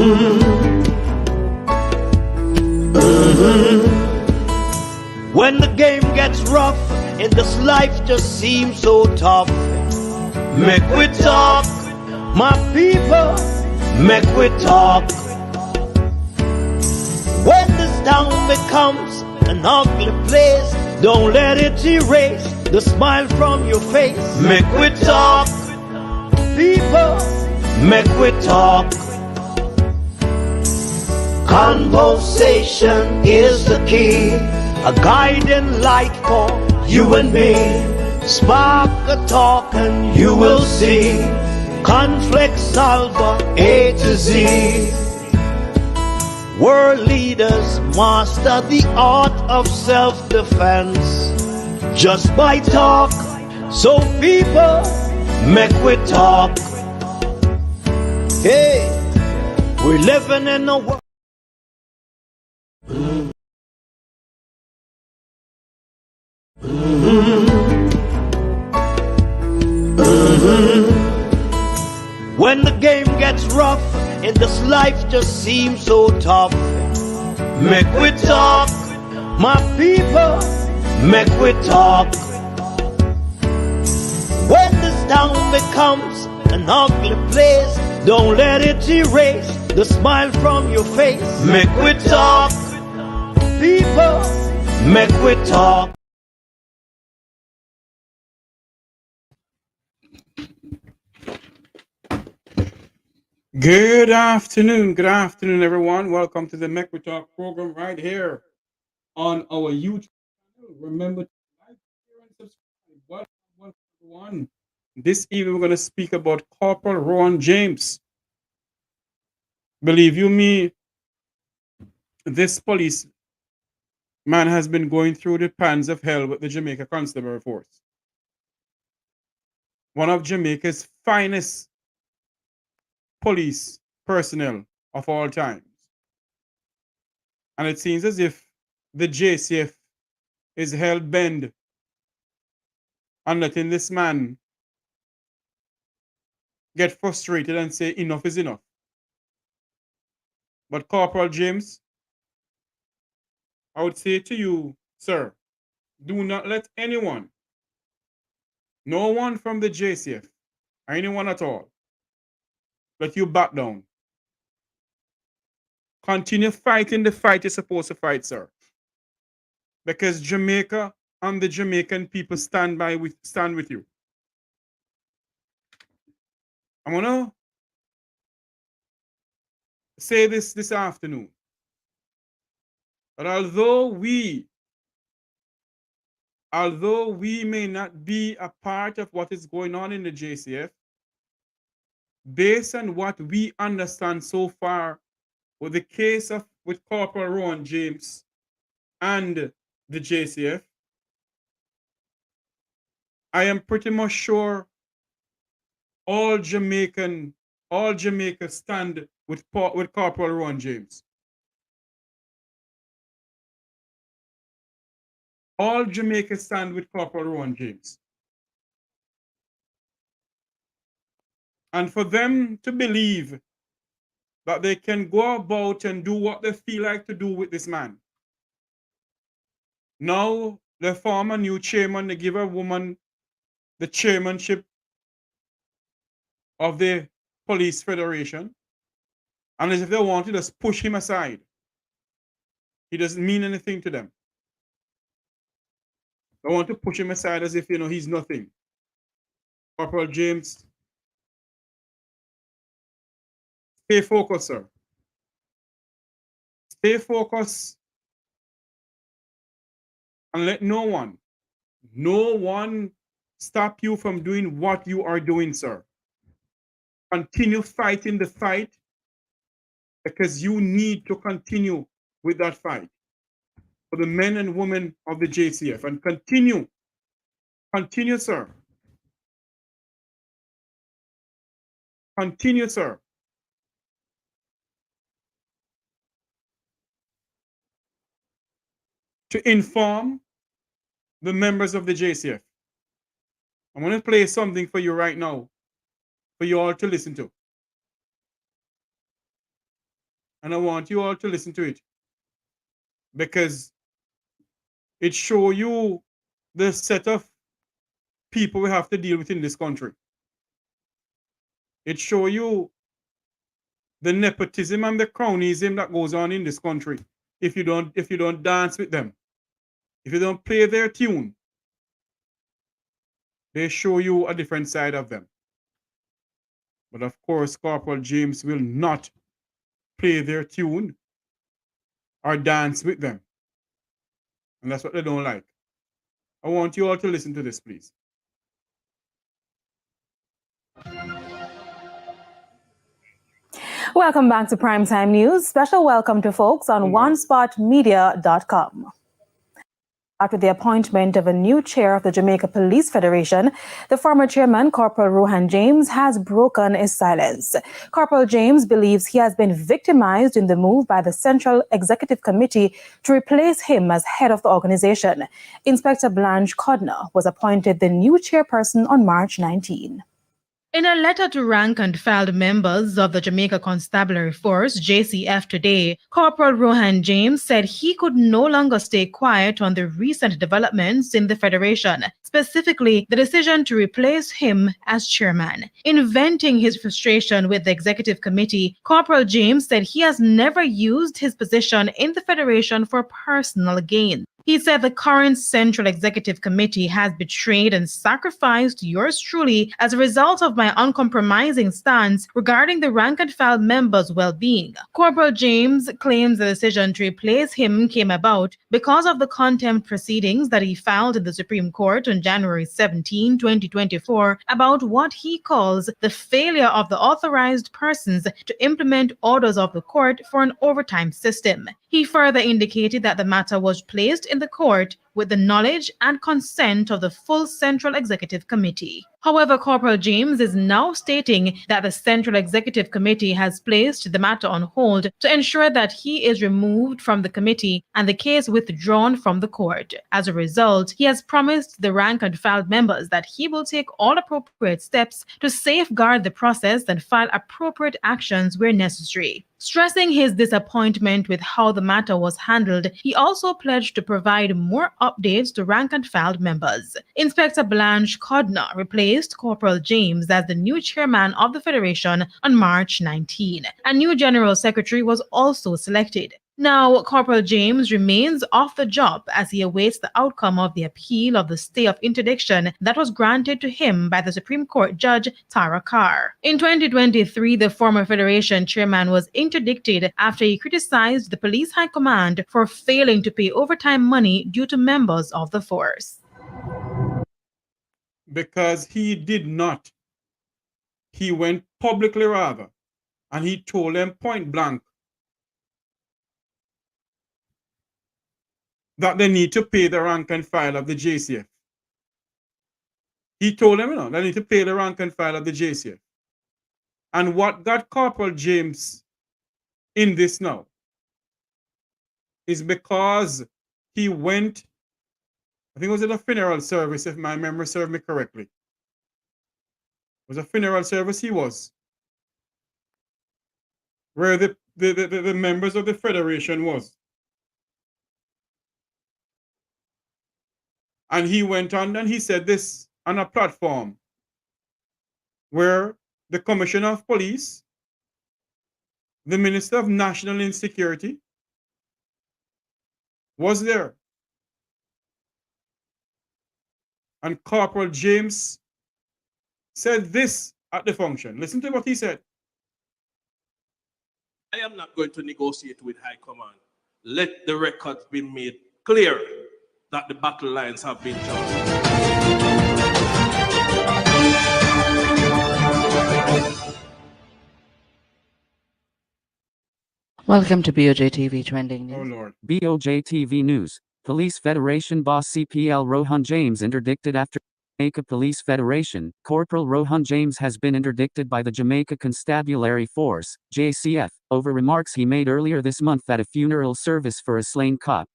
When the game gets rough and this life just seems so tough, make we talk, my people, make we talk. When this town becomes an ugly place, don't let it erase the smile from your face. Make we talk, people, make we talk. Conversation is the key, a guiding light for you and me. Spark a talk and you will see. Conflict solver A to Z. World leaders master the art of self-defense just by talk. So people, make we talk. Hey, we're living in a world. When the game gets rough and this life just seems so tough, make we talk, my people, make we talk. When this town becomes an ugly place, don't let it erase the smile from your face. Make we talk, people, make we talk. Good afternoon, everyone. Welcome to the Make We Talk program right here on our YouTube channel. Remember to like, share, and subscribe. Welcome, everyone. This evening, we're going to speak about Corporal Rohan James. Believe you me, this police man has been going through the pans of hell with the Jamaica Constabulary Force. One of Jamaica's finest police personnel of all times. And it seems as if the JCF is hell-bent on letting this man get frustrated and say enough is enough. But Corporal James, I would say to you, sir, do not let anyone, no one from the JCF, or anyone at all, let you back down. Continue fighting the fight you're supposed to fight, sir. Because Jamaica and the Jamaican people stand with you. I'm gonna say this afternoon. But although we may not be a part of what is going on in the JCF, based on what we understand so far with the case with Corporal Rohan James and the JCF, I am pretty much sure all Jamaica stand with Corporal Rohan James. All Jamaica stand with Corporal Rohan James. And for them to believe that they can go about and do what they feel like to do with this man. Now, they form a new chairman, they give a woman the chairmanship of the Police Federation. And as if they want to just push him aside. He doesn't mean anything to them. They want to push him aside as if, he's nothing. Corporal James, stay focused, sir. Stay focused and let no one stop you from doing what you are doing, sir. Continue fighting the fight because you need to continue with that fight for the men and women of the JCF. And continue, sir. Continue, sir. To inform the members of the JCF. I'm going to play something for you right now for you all to listen to. And I want you all to listen to it, because it shows you the set of people we have to deal with in this country. It shows you the nepotism and the cronyism that goes on in this country. If you don't dance with them, if you don't play their tune, they show you a different side of them. But of course, Corporal James will not play their tune or dance with them. And that's what they don't like. I want you all to listen to this, please. Welcome back to Primetime News. Special welcome to folks on OneSpotMedia.com. After the appointment of a new chair of the Jamaica Police Federation, the former chairman, Corporal Rohan James, has broken his silence. Corporal James believes he has been victimized in the move by the Central Executive Committee to replace him as head of the organization. Inspector Blanche Codner was appointed the new chairperson on March 19. In a letter to rank and file members of the Jamaica Constabulary Force, JCF, today, Corporal Rohan James said he could no longer stay quiet on the recent developments in the Federation, specifically the decision to replace him as chairman. In venting his frustration with the Executive Committee, Corporal James said he has never used his position in the Federation for personal gain. He said the current Central Executive Committee has betrayed and sacrificed yours truly as a result of my uncompromising stance regarding the rank and file members' well-being. Corporal James claims the decision to replace him came about because of the contempt proceedings that he filed in the Supreme Court on January 17, 2024, about what he calls the failure of the authorized persons to implement orders of the court for an overtime system. He further indicated that the matter was placed in the court with the knowledge and consent of the full Central Executive Committee. However, Corporal James is now stating that the Central Executive Committee has placed the matter on hold to ensure that he is removed from the committee and the case withdrawn from the court. As a result, he has promised the rank and file members that he will take all appropriate steps to safeguard the process and file appropriate actions where necessary. Stressing his disappointment with how the matter was handled, he also pledged to provide more updates to rank and file members. Inspector Blanche Codner replaced Corporal James as the new chairman of the Federation on March 19. A new general secretary was also selected. Now, Corporal James remains off the job as he awaits the outcome of the appeal of the stay of interdiction that was granted to him by the Supreme Court Judge Tara Carr. In 2023, the former Federation chairman was interdicted after he criticized the police high command for failing to pay overtime money due to members of the force. Because he did not. He went publicly rather, and he told them point blank that they need to pay the rank and file of the JCF. He told them, they need to pay the rank and file of the JCF. And what got Corporal James in this now is because he went, I think it was at a funeral service, if my memory serves me correctly. It was a funeral service he was, where the members of the Federation was. And he went on and he said this on a platform where the Commissioner of Police, the Minister of National Insecurity was there. And Corporal James said this at the function. Listen to what he said. I am not going to negotiate with High Command. Let the record be made clear that the battle lines have been drawn. Welcome to BOJ TV Trending News. Oh, Lord. BOJ TV News. Police Federation boss CPL Rohan James interdicted after Jamaica Police Federation. Corporal Rohan James has been interdicted by the Jamaica Constabulary Force, JCF, over remarks he made earlier this month at a funeral service for a slain cop.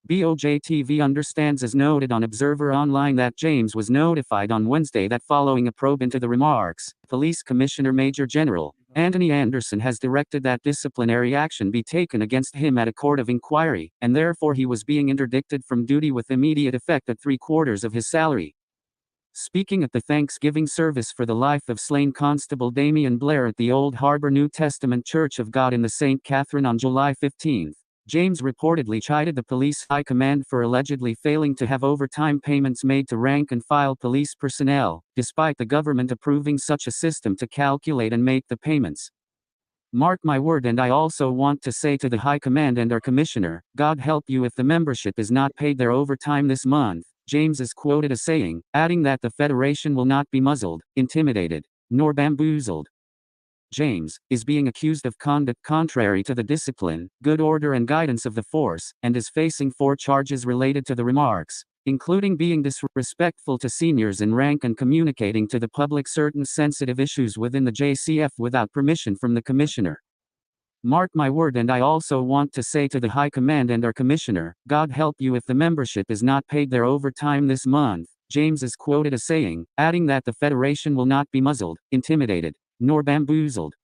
BOJ TV understands as noted on Observer Online that James was notified on Wednesday that following a probe into the remarks, Police Commissioner Major General Anthony Anderson has directed that disciplinary action be taken against him at a court of inquiry, and therefore he was being interdicted from duty with immediate effect at 3/4 of his salary. Speaking at the Thanksgiving service for the life of slain Constable Damian Blair at the Old Harbor New Testament Church of God in the St. Catherine on July 15, James reportedly chided the police high command for allegedly failing to have overtime payments made to rank-and-file police personnel, despite the government approving such a system to calculate and make the payments. Mark my word, and I also want to say to the high command and our commissioner, God help you if the membership is not paid their overtime this month. James is quoted as saying, adding that the Federation will not be muzzled, intimidated, nor bamboozled. James is being accused of conduct contrary to the discipline, good order and guidance of the force, and is facing 4 charges related to the remarks, including being disrespectful to seniors in rank and communicating to the public certain sensitive issues within the JCF without permission from the commissioner. Mark my word, and I also want to say to the high command and our commissioner, God help you if the membership is not paid their overtime this month. James is quoted as saying, adding that the Federation will not be muzzled, intimidated, nor bamboozled.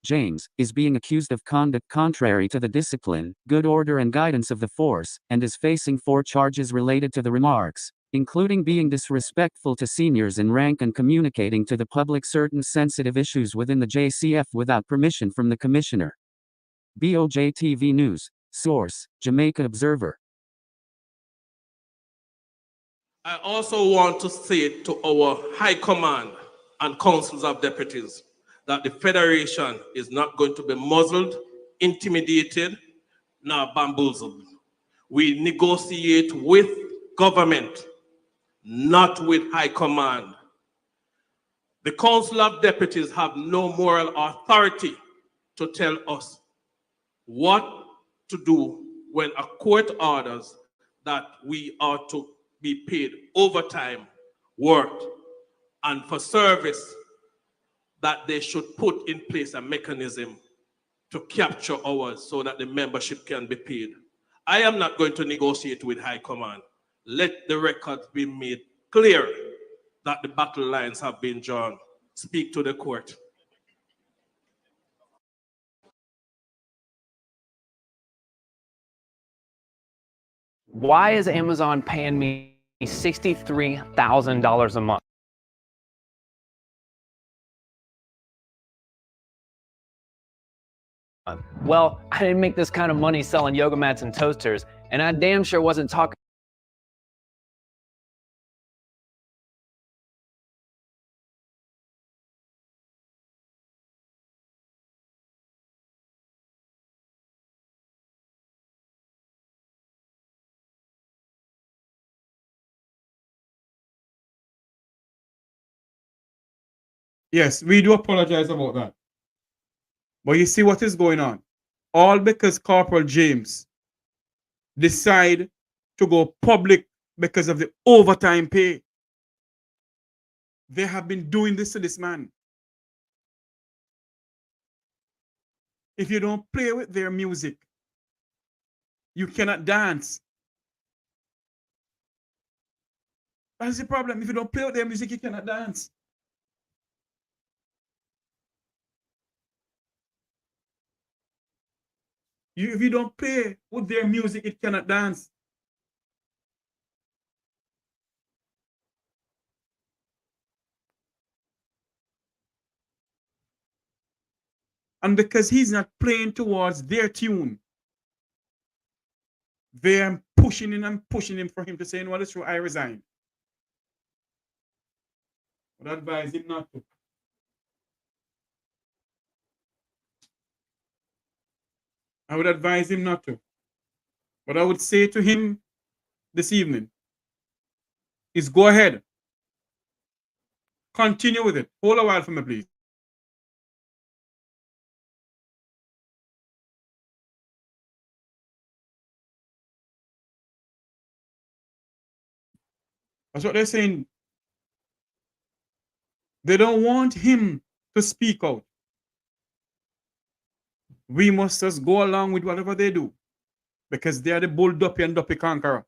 James is being accused of conduct contrary to the discipline, good order and guidance of the force, and is facing 4 charges related to the remarks, including being disrespectful to seniors in rank and communicating to the public certain sensitive issues within the JCF without permission from the commissioner. BOJ TV News. Source, Jamaica Observer. I also want to say to our High Command and Councils of Deputies that the Federation is not going to be muzzled, intimidated, nor bamboozled. We negotiate with government, not with High Command. The Council of Deputies have no moral authority to tell us what to do when a court orders that we are to be paid overtime work and for service, that they should put in place a mechanism to capture hours so that the membership can be paid. I am not going to negotiate with High Command. Let the record be made clear that the battle lines have been drawn. Speak to the court. Why is Amazon paying me $63,000 a month? Well, I didn't make this kind of money selling yoga mats and toasters, and I damn sure wasn't talking. Yes, we do apologize about that. But you see what is going on? All because Corporal James decide to go public because of the overtime pay. They have been doing this to this man. If you don't play with their music, you cannot dance. That's the problem. If you don't play with their music, you cannot dance. If you don't play with their music, it cannot dance. And because he's not playing towards their tune, they're pushing him and pushing him for him to say, you know what, it's true, I resign. I would advise him not to. I would advise him not to. What I would say to him this evening is go ahead. Continue with it. Hold a while for me, please. That's what they're saying. They don't want him to speak out. We must just go along with whatever they do because they are the bull duppy and duppy conqueror.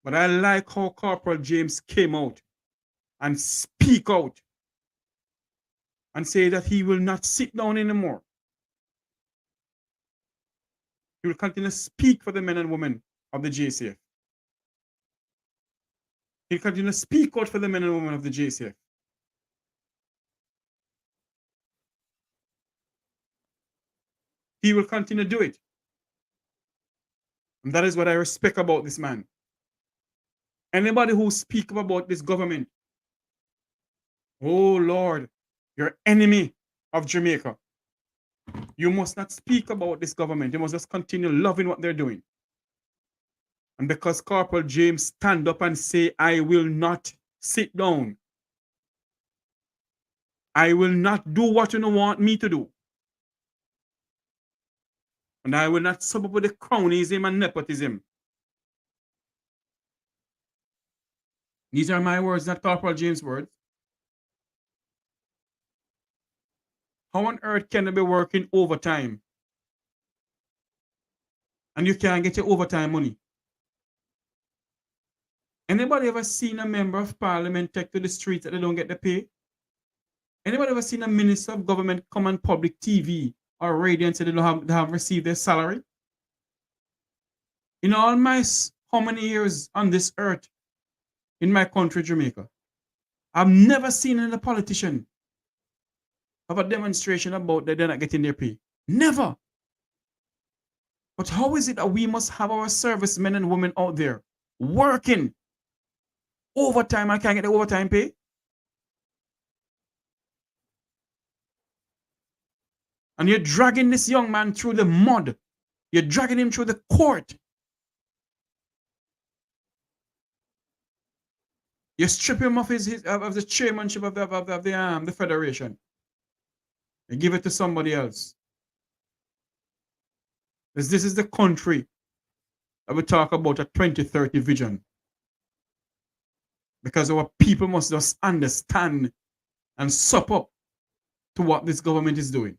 But I like how Corporal James came out and speak out and say that he will not sit down anymore. He will continue to speak for the men and women of the JCF. He will continue to speak out for the men and women of the JCF. He will continue to do it. And that is what I respect about this man. Anybody who speaks about this government, oh Lord, you're enemy of Jamaica. You must not speak about this government. You must just continue loving what they're doing. And because Corporal James stand up and say, I will not sit down. I will not do what you don't want me to do. And I will not sub up with the cronyism and nepotism. These are my words, not Corporal James' words. How on earth can I be working overtime and you can't get your overtime money? Anybody ever seen a member of parliament take to the streets that they don't get the pay? Anybody ever seen a minister of government come on public TV or radio and say they have received their salary? In all my how many years on this earth in my country, Jamaica, I've never seen any politician have a demonstration about that they're not getting their pay. Never. But how is it that we must have our servicemen and women out there working overtime and can't get the overtime pay? And you're dragging this young man through the mud. You're dragging him through the court. You strip him of of the chairmanship of the federation. You give it to somebody else. Because this is the country that we talk about a 2030 vision. Because our people must just understand and sup up to what this government is doing.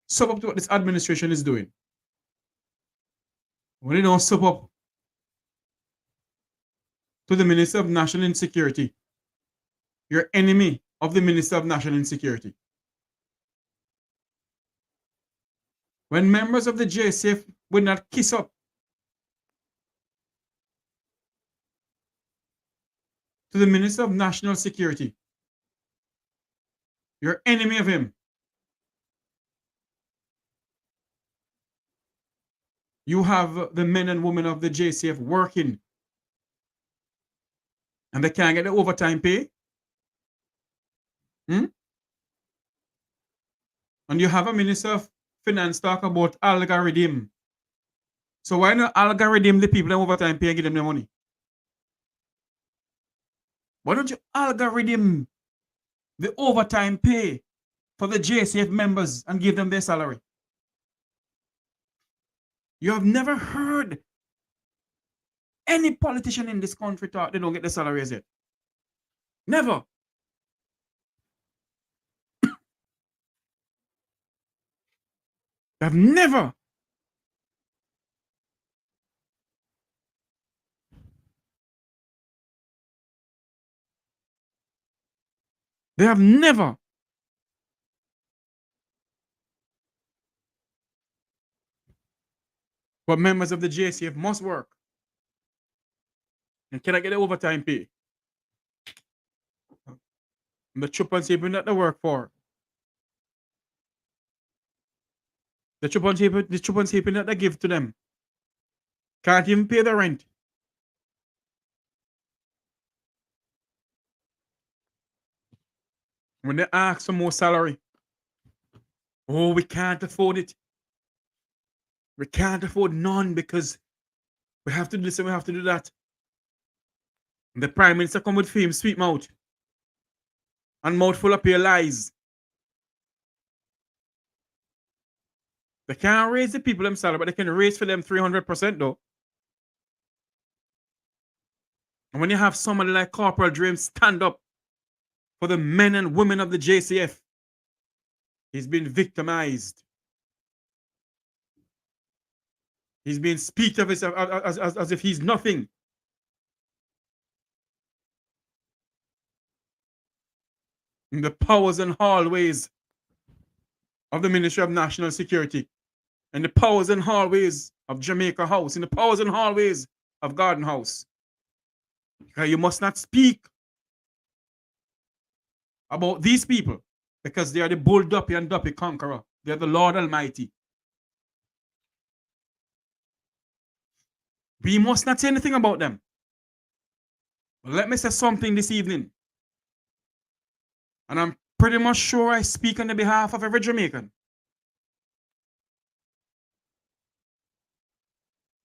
Sup up to what this administration is doing. When they don't sup up to the Minister of National Insecurity, you're enemy of the Minister of National Insecurity. When members of the JCF would not kiss up to the Minister of National Security, you're enemy of him. You have the men and women of the JCF working and they can't get the overtime pay. And you have a Minister of Finance talk about algorithm. So why not algorithm the people in overtime pay and give them the money? Why don't you algorithm the overtime pay for the JCF members and give them their salary? You have never heard any politician in this country talk they don't get the salaries yet. Never. I've never. They have never. But members of the JCF must work. And can I get the overtime pay? And the chop and people that they work for. The chop and people that they give to them can't even pay the rent. When they ask for more salary, oh, we can't afford it. We can't afford none because we have to do this and we have to do that. And the Prime Minister come with fame, sweet mouth, and mouth full of pure lies. They can't raise the people themselves, but they can raise for them 300% though. And when you have somebody like Corporal James stand up for the men and women of the JCF, he's been victimized. He's being speak of himself as if he's nothing. in the powers and hallways of the Ministry of National Security, in the powers and hallways of Jamaica House, in the powers and hallways of Garden House. Because you must not speak about these people, because they are the bull duppy and duppy conqueror. They are the Lord Almighty. We must not say anything about them. But let me say something this evening. And I'm pretty much sure I speak on the behalf of every Jamaican.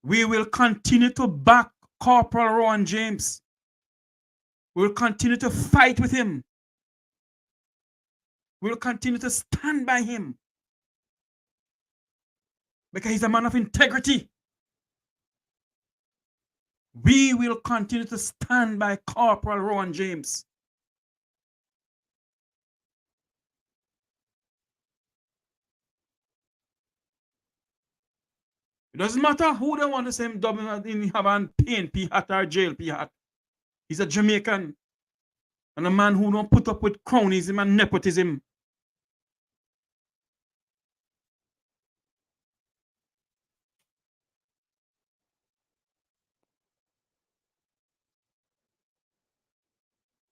We will continue to back Corporal Rohan James. We will continue to fight with him. We will continue to stand by him. Because he's a man of integrity. We will continue to stand by Corporal Rohan James. It doesn't matter who they want to say him dubbing in have an PNP hat or JLP hat. He's a Jamaican. And a man who don't put up with cronyism and nepotism.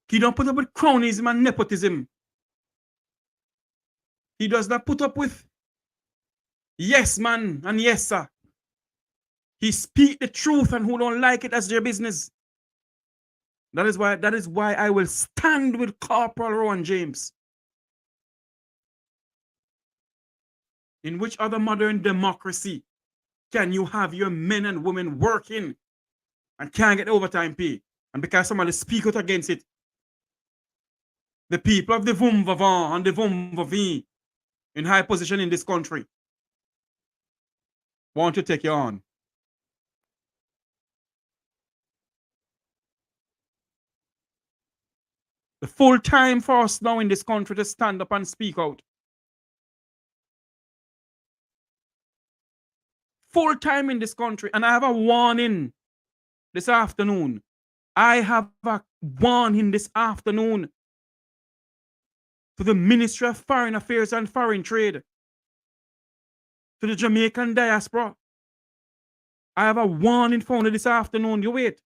He don't put up with cronyism and nepotism. He does not put up with yes man and yes sir. He speak the truth, and who don't like it, that's their business. That is why I will stand with Corporal Rohan James. In which other modern democracy can you have your men and women working and can't get overtime pay? And because somebody speak out against it, the people of the Vumvavan and the Vumvavi in high position in this country want to take you on. The full time for us now in this country to stand up and speak out. Full time in this country. And I have a warning this afternoon. I have a warning this afternoon to the Ministry of Foreign Affairs and Foreign Trade, to the Jamaican diaspora. I have a warning for you this afternoon. You wait.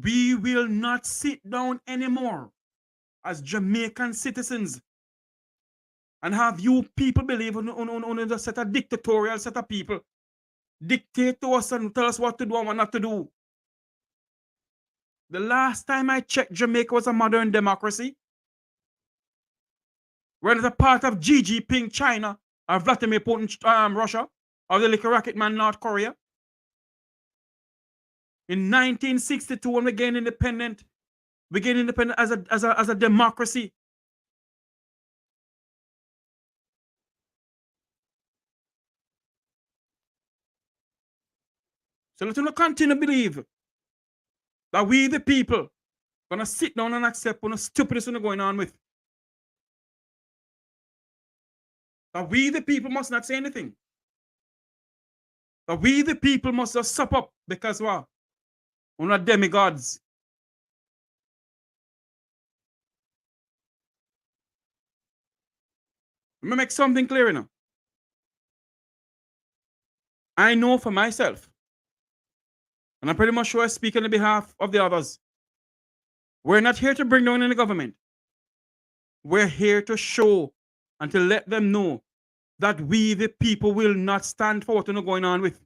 We will not sit down anymore as Jamaican citizens and have you people believe on a set of dictatorial set of people dictate to us and tell us what to do and what not to do. The last time I checked, Jamaica was a modern democracy. We're not a part of Xi Jinping, China, or Vladimir Putin, Russia, or the little rocket man, North Korea. In 1962, when we gained independent, as a democracy. So let's not continue to believe that we, the people, gonna sit down and accept what stupidness is going on with. That we, the people, must not say anything. That we, the people, must just sup up because what? We're not demigods. Let me make something clear enough. I know for myself, and I'm pretty much sure I speak on the behalf of the others, we're not here to bring down any government. We're here to show and to let them know that we, the people, will not stand for what is going on with.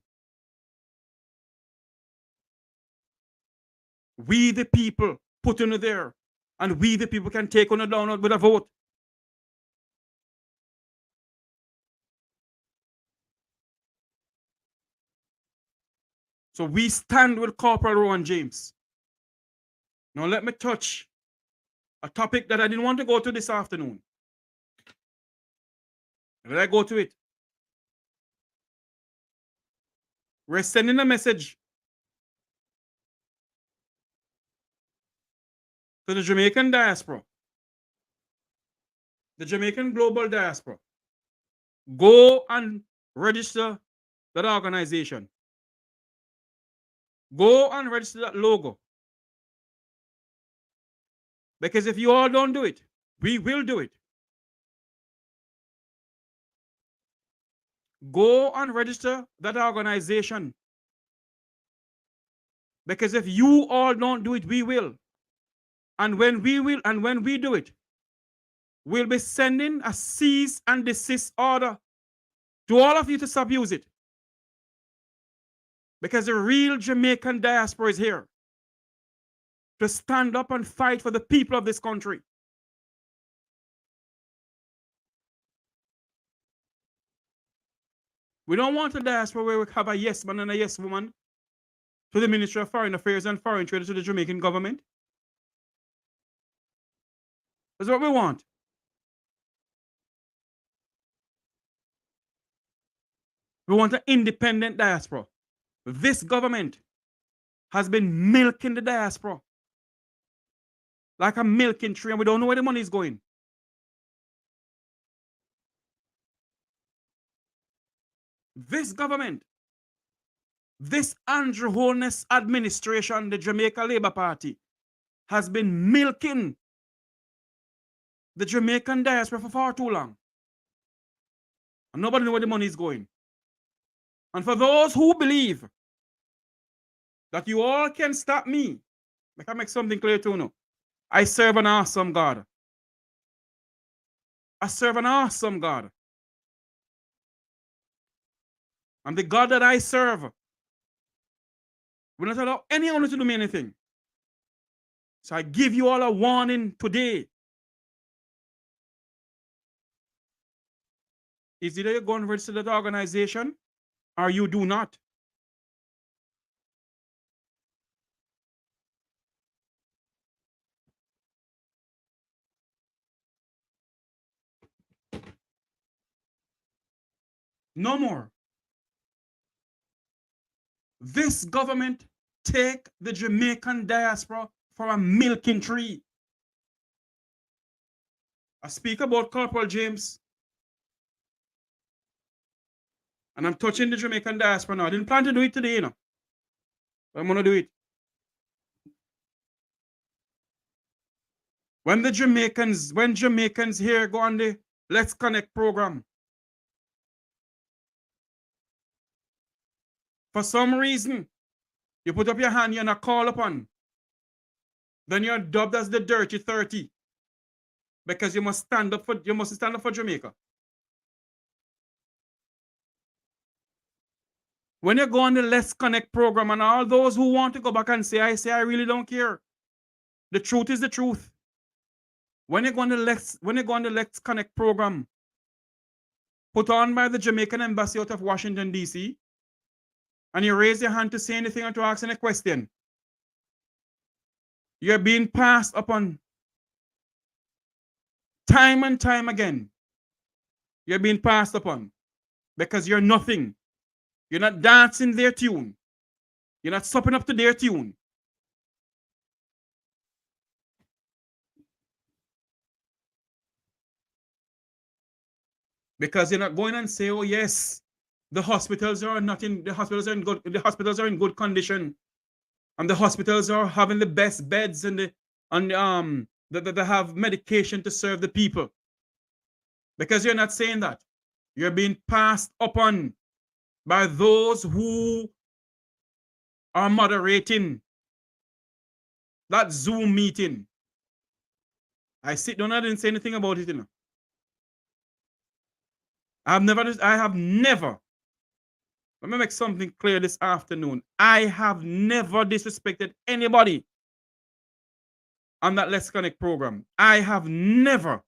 We, the people, put in there, and we, the people, can take on it down with a vote. So we stand with Corporal Rohan James. Now let me touch a topic that I didn't want to go to this afternoon. Let I go to it. We're sending a message to the Jamaican diaspora, the Jamaican global diaspora. Go and register that organization. Go and register that logo. Because if you all don't do it, we will do it. Go and register that organization. Because if you all don't do it, we will. And when we do it, we'll be sending a cease and desist order to all of you to stop using it. Because the real Jamaican diaspora is here to stand up and fight for the people of this country. We don't want a diaspora where we have a yes man and a yes woman to the Ministry of Foreign Affairs and Foreign Trade, to the Jamaican government. That's what we want. We want an independent diaspora. This government has been milking the diaspora like a milking tree, and we don't know where the money is going. This government, this Andrew Holness administration, the Jamaica Labour Party, has been milking the Jamaican diaspora for far too long. And nobody knows where the money is going. And for those who believe that you all can stop me, I can make something clear to you. I serve an awesome God. I serve an awesome God. And the God that I serve will not allow anyone to do me anything. So I give you all a warning today. Is either you go and register that organization or you do not. No more. This government take the Jamaican diaspora for a milking tree. I speak about Corporal James. And I'm touching the Jamaican diaspora now. I didn't plan to do it today, but I'm going to do it. When Jamaicans here go on the Let's Connect program, for some reason, you put up your hand, you're not called upon. Then you're dubbed as the Dirty 30. Because you must stand up for Jamaica. When you go on the Let's Connect program, and all those who want to go back and say I really don't care. The truth is the truth. When you go on the Let's Connect program, put on by the Jamaican Embassy out of Washington, D.C., and you raise your hand to say anything or to ask any question, you're being passed upon time and time again. You're being passed upon because you're nothing. You're not dancing their tune. You're not supping up to their tune. Because you're not going and say, oh yes, the hospitals are in good condition. And the hospitals are having the best beds and they have medication to serve the people. Because you're not saying that. You're being passed upon by those who are moderating that Zoom meeting. I sit down, I didn't say anything about it, I have never, let me make something clear this afternoon. I have never disrespected anybody on that Let's Connect program. I have never.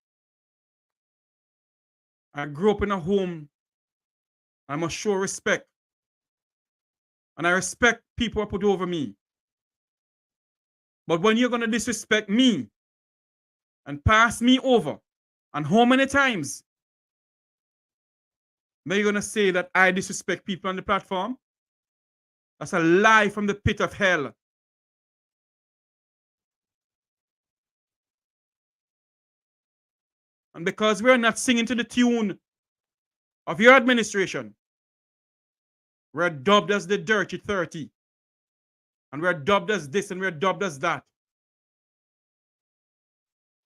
I grew up in a home. I must show respect. And I respect people who put over me. But when you're going to disrespect me and pass me over, and how many times then you're going to say that I disrespect people on the platform? That's a lie from the pit of hell. And because we're not singing to the tune of your administration, we're dubbed as the Dirty 30. And we're dubbed as this and we're dubbed as that.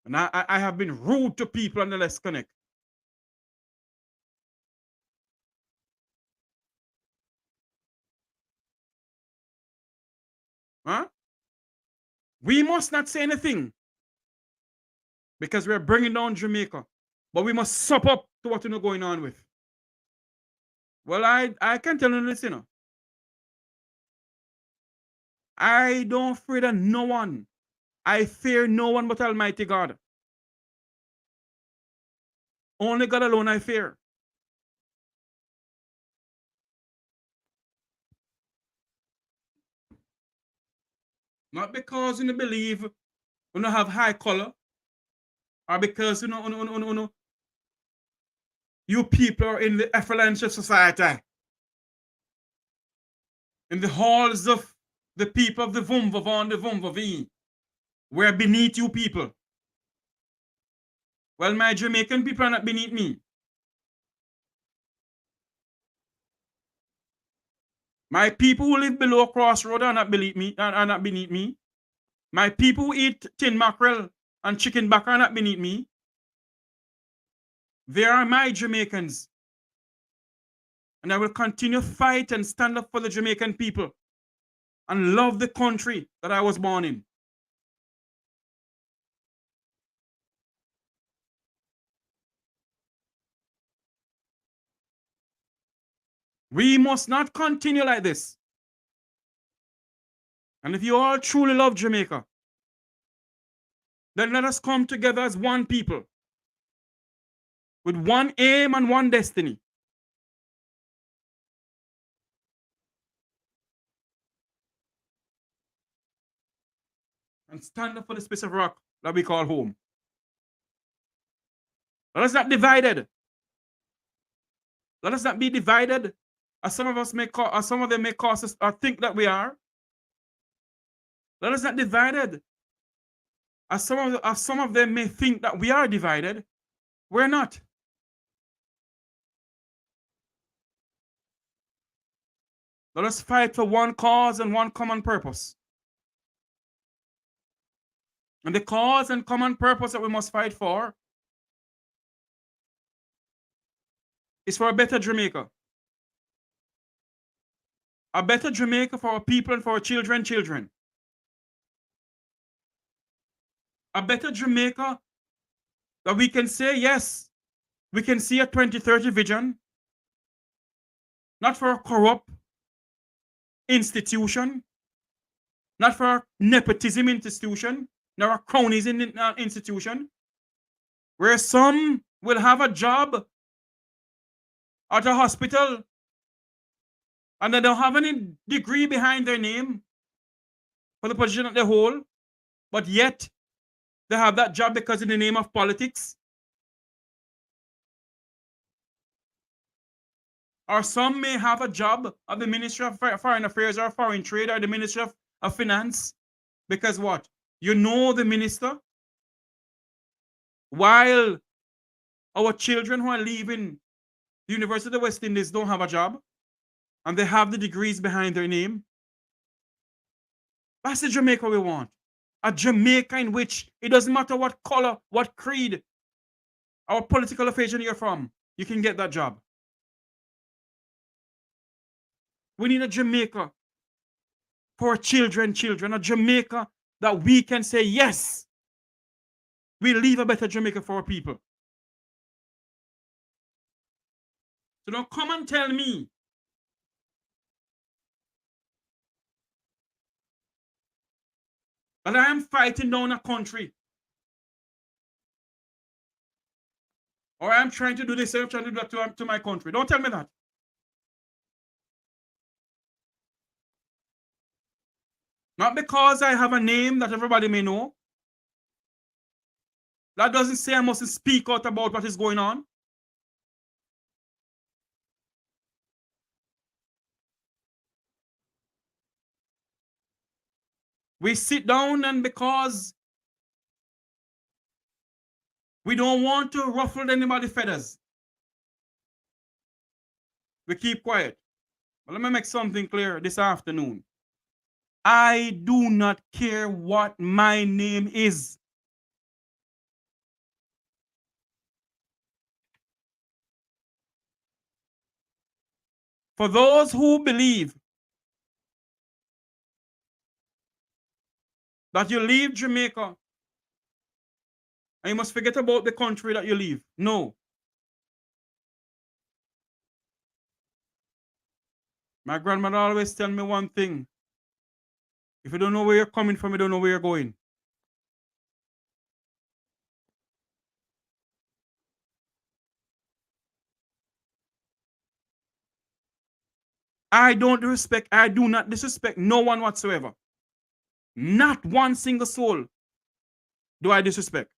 And I have been rude to people on the Let's Connect. Huh? We must not say anything because we're bringing down Jamaica. But we must sup up to what we're going on with. Well, I can tell you this, you know. I don't fear no one. I fear no one but Almighty God. Only God alone I fear. Not because you believe you don't have high color, or because you people are in the affluent society, in the halls of the people of the Vumva and the Vumva, we're beneath you people. Well, my Jamaican people are not beneath me. My people who live below Crossroad are not beneath me. Are not beneath me. My people who eat tin mackerel and chicken back are not beneath me. They are my Jamaicans. And I will continue to fight and stand up for the Jamaican people and love the country that I was born in. We must not continue like this. And if you all truly love Jamaica, then let us come together as one people with one aim and one destiny. And stand up for the space of rock that we call home. Let us not be divided. Let us not be divided, as some of us may call, as some of them may cause us or think that we are. Let us not be divided, as some of them may think that we are divided. We're not. Let us fight for one cause and one common purpose. And the cause and common purpose that we must fight for is for a better Jamaica. A better Jamaica for our people and for our children. A better Jamaica that we can say, yes, we can see a 2030 vision, not for a corrupt institution, not for a nepotism institution, nor a cronies in institution, where some will have a job at a hospital and they don't have any degree behind their name for the position that they hold, but yet they have that job because in the name of politics. Or some may have a job at the Ministry of Foreign Affairs or Foreign Trade or the Ministry of Finance because what? You know the minister? While our children who are leaving the University of the West Indies don't have a job and they have the degrees behind their name. That's the Jamaica we want. A Jamaica in which it doesn't matter what color, what creed, or political affiliation you're from, you can get that job. We need a Jamaica for children, a Jamaica that we can say, yes, we leave a better Jamaica for our people. So don't come and tell me that I am fighting down a country. Or I'm trying to do this, I'm trying to do that to my country. Don't tell me that. Not because I have a name that everybody may know. That doesn't say I mustn't speak out about what is going on. We sit down and because we don't want to ruffle anybody's feathers, we keep quiet. But let me make something clear this afternoon. I do not care what my name is. For those who believe that you leave Jamaica and you must forget about the country that you leave. No. My grandmother always tell me one thing. If you don't know where you're coming from, you don't know where you're going. I do not disrespect no one whatsoever. Not one single soul do I disrespect.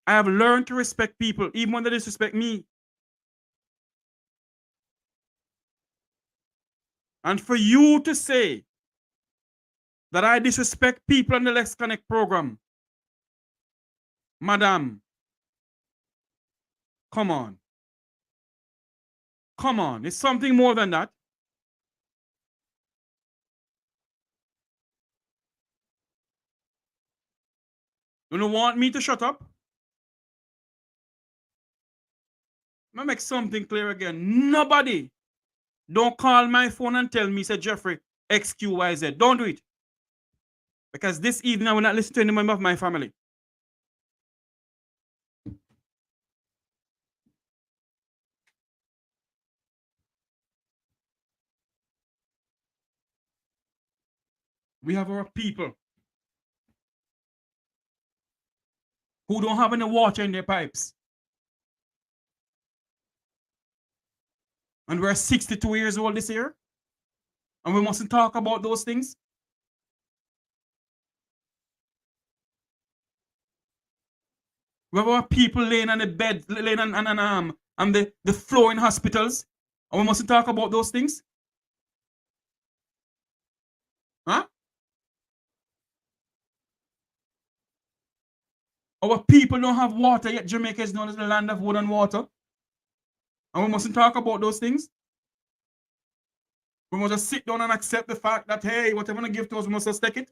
I have learned to respect people, even when they disrespect me. And for you to say that I disrespect people on the Let's Connect program, madam, come on. Come on. It's something more than that. You don't want me to shut up? Let me make something clear again. Nobody don't call my phone and tell me, say, Jeffrey, XQYZ. Don't do it. Because this evening I will not listen to any member of my family. We have our people who don't have any water in their pipes. And we're 62 years old this year. And we mustn't talk about those things. We have our people laying on the bed, laying on the floor in hospitals. And we mustn't talk about those things. Huh? Our people don't have water yet. Jamaica is known as the land of wood and water. And we mustn't talk about those things. We must just sit down and accept the fact that, hey, whatever they give to us, we must just take it.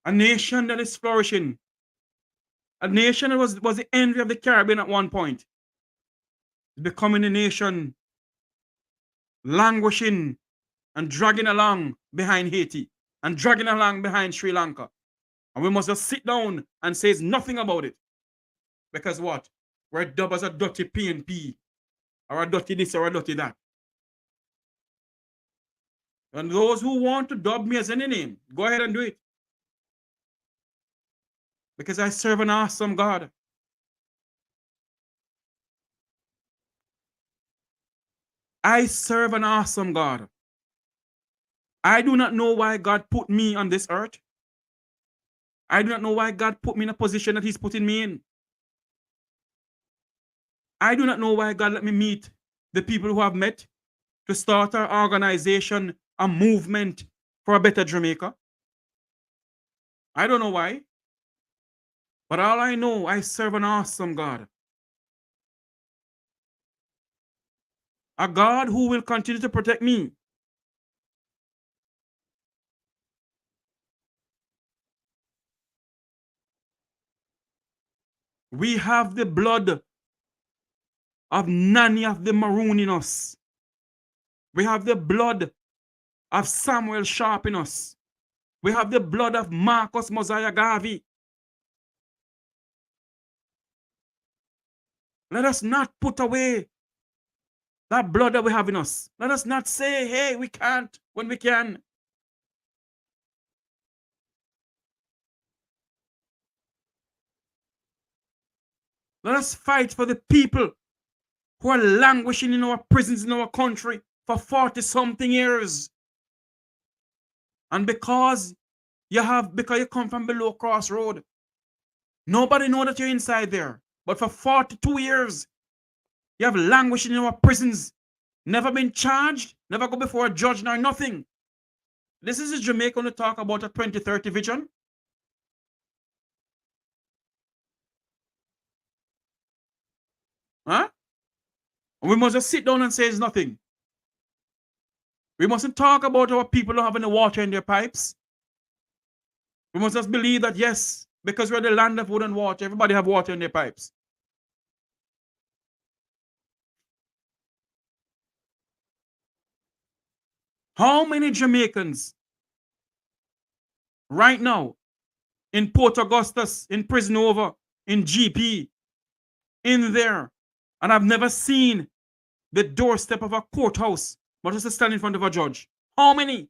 A nation that is flourishing. A nation that was the envy of the Caribbean at one point. Is becoming a nation languishing and dragging along behind Haiti and dragging along behind Sri Lanka. And we must just sit down and say nothing about it. Because what? We're dubbed as a dirty PNP, or a dirty this, or a dirty that. And those who want to dub me as any name, go ahead and do it. Because I serve an awesome God. I serve an awesome God. I do not know why God put me on this earth. I do not know why God put me in a position that He's putting me in. I do not know why God let me meet the people who have met to start our organization, a movement for a better Jamaica. I don't know why. But all I know, I serve an awesome God. A God who will continue to protect me. We have the blood of Nanny of the Maroon in us. We have the blood of Samuel Sharp in us. We have the blood of Marcus Mosiah Garvey. Let us not put away that blood that we have in us. Let us not say, hey, we can't when we can. Let us fight for the people who are languishing in our prisons in our country for 40-something years. And because you come from below Crossroad, nobody knows that you're inside there. But for 42 years, you have languished in our prisons, never been charged, never go before a judge nor nothing. This is Jamaica going to talk about a 2030 vision. Huh? We must just sit down and say it's nothing. We mustn't talk about our people not having the water in their pipes. We must just believe that, yes, because we're the land of wood and water, everybody have water in their pipes. How many Jamaicans right now in Port Augustus, in Prison Over, in GP, in there, and I've never seen the doorstep of a courthouse, but just to stand in front of a judge? How many?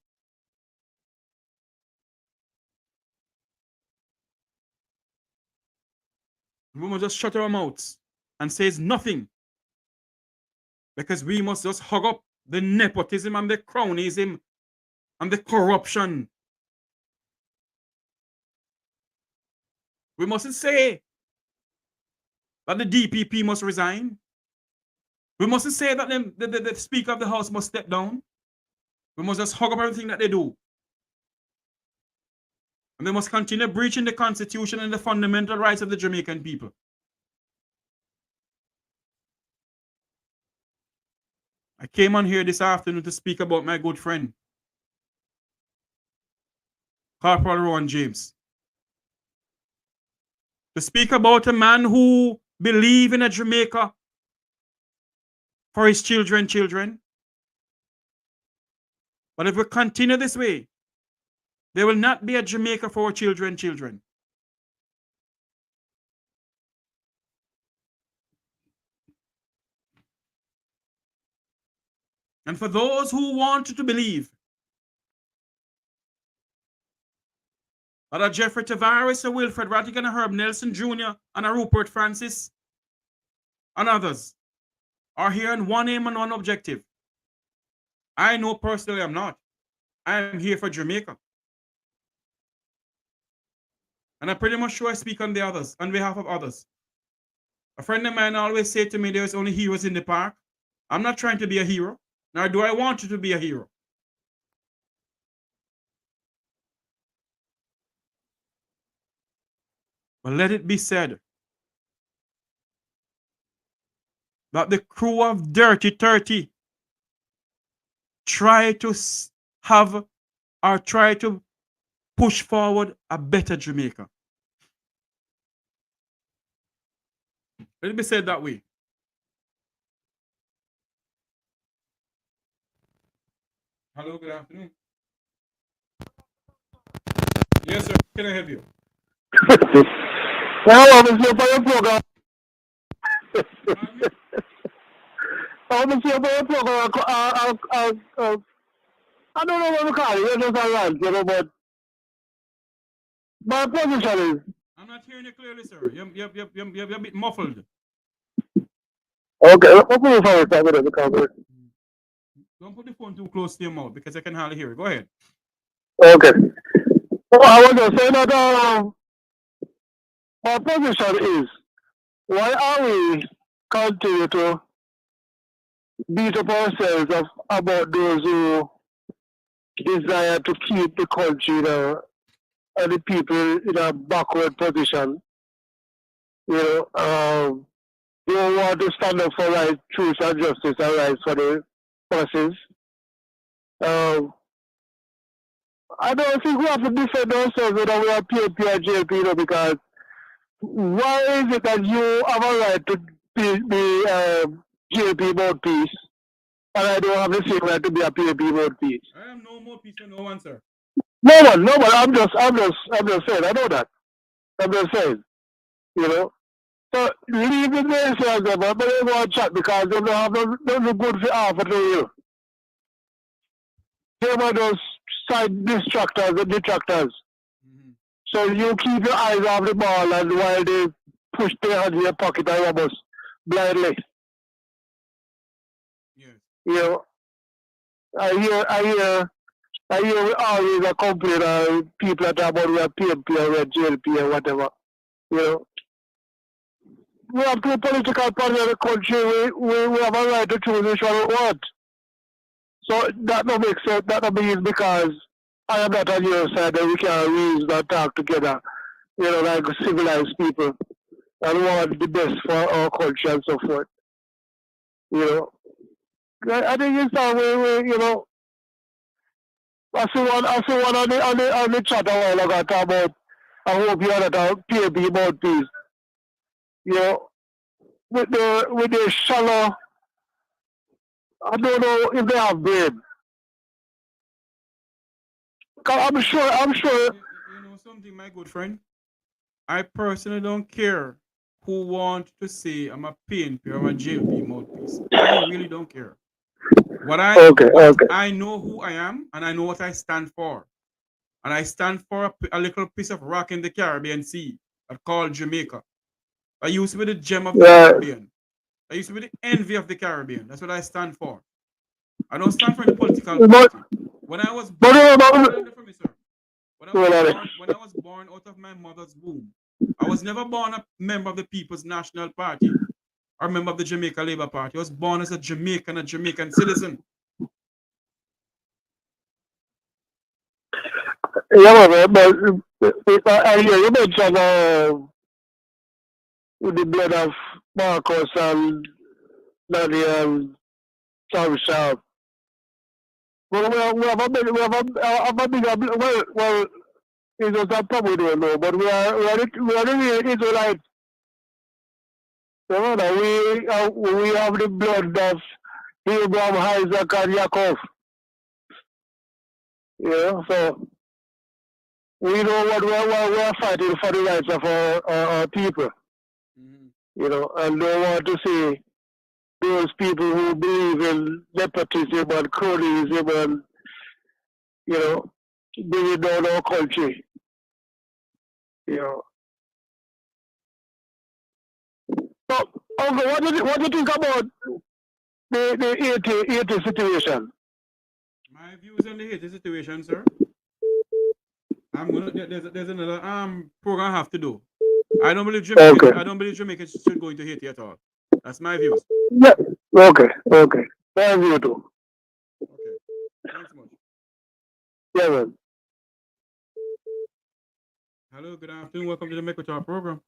We must just shut our mouths and say nothing, because we must just hug up the nepotism and the cronyism and the corruption. We mustn't say that the DPP must resign. We mustn't say that the Speaker of the House must step down. We must just hug up everything that they do. And they must continue breaching the Constitution and the fundamental rights of the Jamaican people. I came on here this afternoon to speak about my good friend, Corporal Rohan James. To speak about a man who believes in a Jamaica for his children. But if we continue this way, there will not be a Jamaica for our children. And for those who want to believe that a Jeffrey Tavares, a Wilfred Rattigan, a Herb Nelson Jr., and a Rupert Francis, and others are here in one aim and one objective. I know personally I'm not. I am here for Jamaica. And I'm pretty much sure I speak on the others, on behalf of others. A friend of mine always said to me, there's only heroes in the park. I'm not trying to be a hero, nor do I want you to be a hero. But let it be said that the crew of Dirty 30 try to have or try to push forward a better Jamaica. Let it be said that way. Hello, good afternoon. Yes, sir. Can I help you? Well, I'm here for your program. I'm here for your program. I don't know what to call it. You're just a rant, you know, but my position is. I'm not hearing you clearly, sir. You're a bit muffled. Okay, let's move forward. Don't put the phone too close to your mouth because I can hardly hear it. Go ahead. Okay. So I was just saying that my position is, why are we continue to beat up ourselves about those who desire to keep the country, you know, and the people in a backward position? You know, you don't want to stand up for right, truth, and justice and rights for the masses. I don't think we have to defend ourselves whether we are PNP or JP, you know, because why is it that you have a right to be JP mouthpiece and I don't have the same right to be a PNP mouthpiece? I am no more piece for no one, sir. No one. I'm just saying. I know that. I'm just saying. You know. So leave the naysayers there, but they won't chat because they don't have no good for half of the year. They were those side detractors. Mm-hmm. So you keep your eyes off the ball, and while they push their hands in your pocket and rub us blindly. Yes. You know, I hear we always a complain people that talk about we are PMP or we are JLP or whatever. You know. We have two political parties in the country. We have a right to choose which one we want. So that don't make sense. That don't mean because I am not on your side that we can reason and talk together, you know, like civilized people and want the best for our culture and so forth. You know, I think it's time we you know, I see one on the chat a while ago talk about I hope you had a PAP mouthpiece. You know, with the shallow, I don't know if they have brain. I'm sure. You know something, my good friend? I personally don't care who wants to say I'm a PNP or I'm a JLP mouthpiece. I really don't care. What Okay. I know who I am and I know what I stand for. And I stand for a little piece of rock in the Caribbean Sea called Jamaica. I used to be the gem of the Yeah. Caribbean. I used to be the envy of the Caribbean. That's what I stand for. I don't stand for any political But party. When I was but born, but, for me, sir. When but, I was born out of my mother's womb, I was never born a member of the People's National Party or a member of the Jamaica Labour Party. I was born as a Jamaican citizen. yeah, but I hear you mentioned with the blood of Marcus and Danny and Sam Sharp. Well, we have a big, well, it was a probably don't know, but we are the real Israelites. You know, we have the blood of Abraham, Isaac, and Jacob. You know, so we know what we are fighting for the rights of our people. Mm-hmm. You know, and don't want to see those people who believe in nepotism and cronyism and, you know, bringing down our country. You know. So, Uncle, what do you think about the 80 situation? My views on the Haiti situation, sir. I'm gonna there's another program I have to do. I don't believe Jamaica should go into Haiti at all. That's my views. Yeah. Okay. Thank you too. Okay. Thanks much. Yeah, man. Hello, good afternoon. Welcome to the Make Talk program.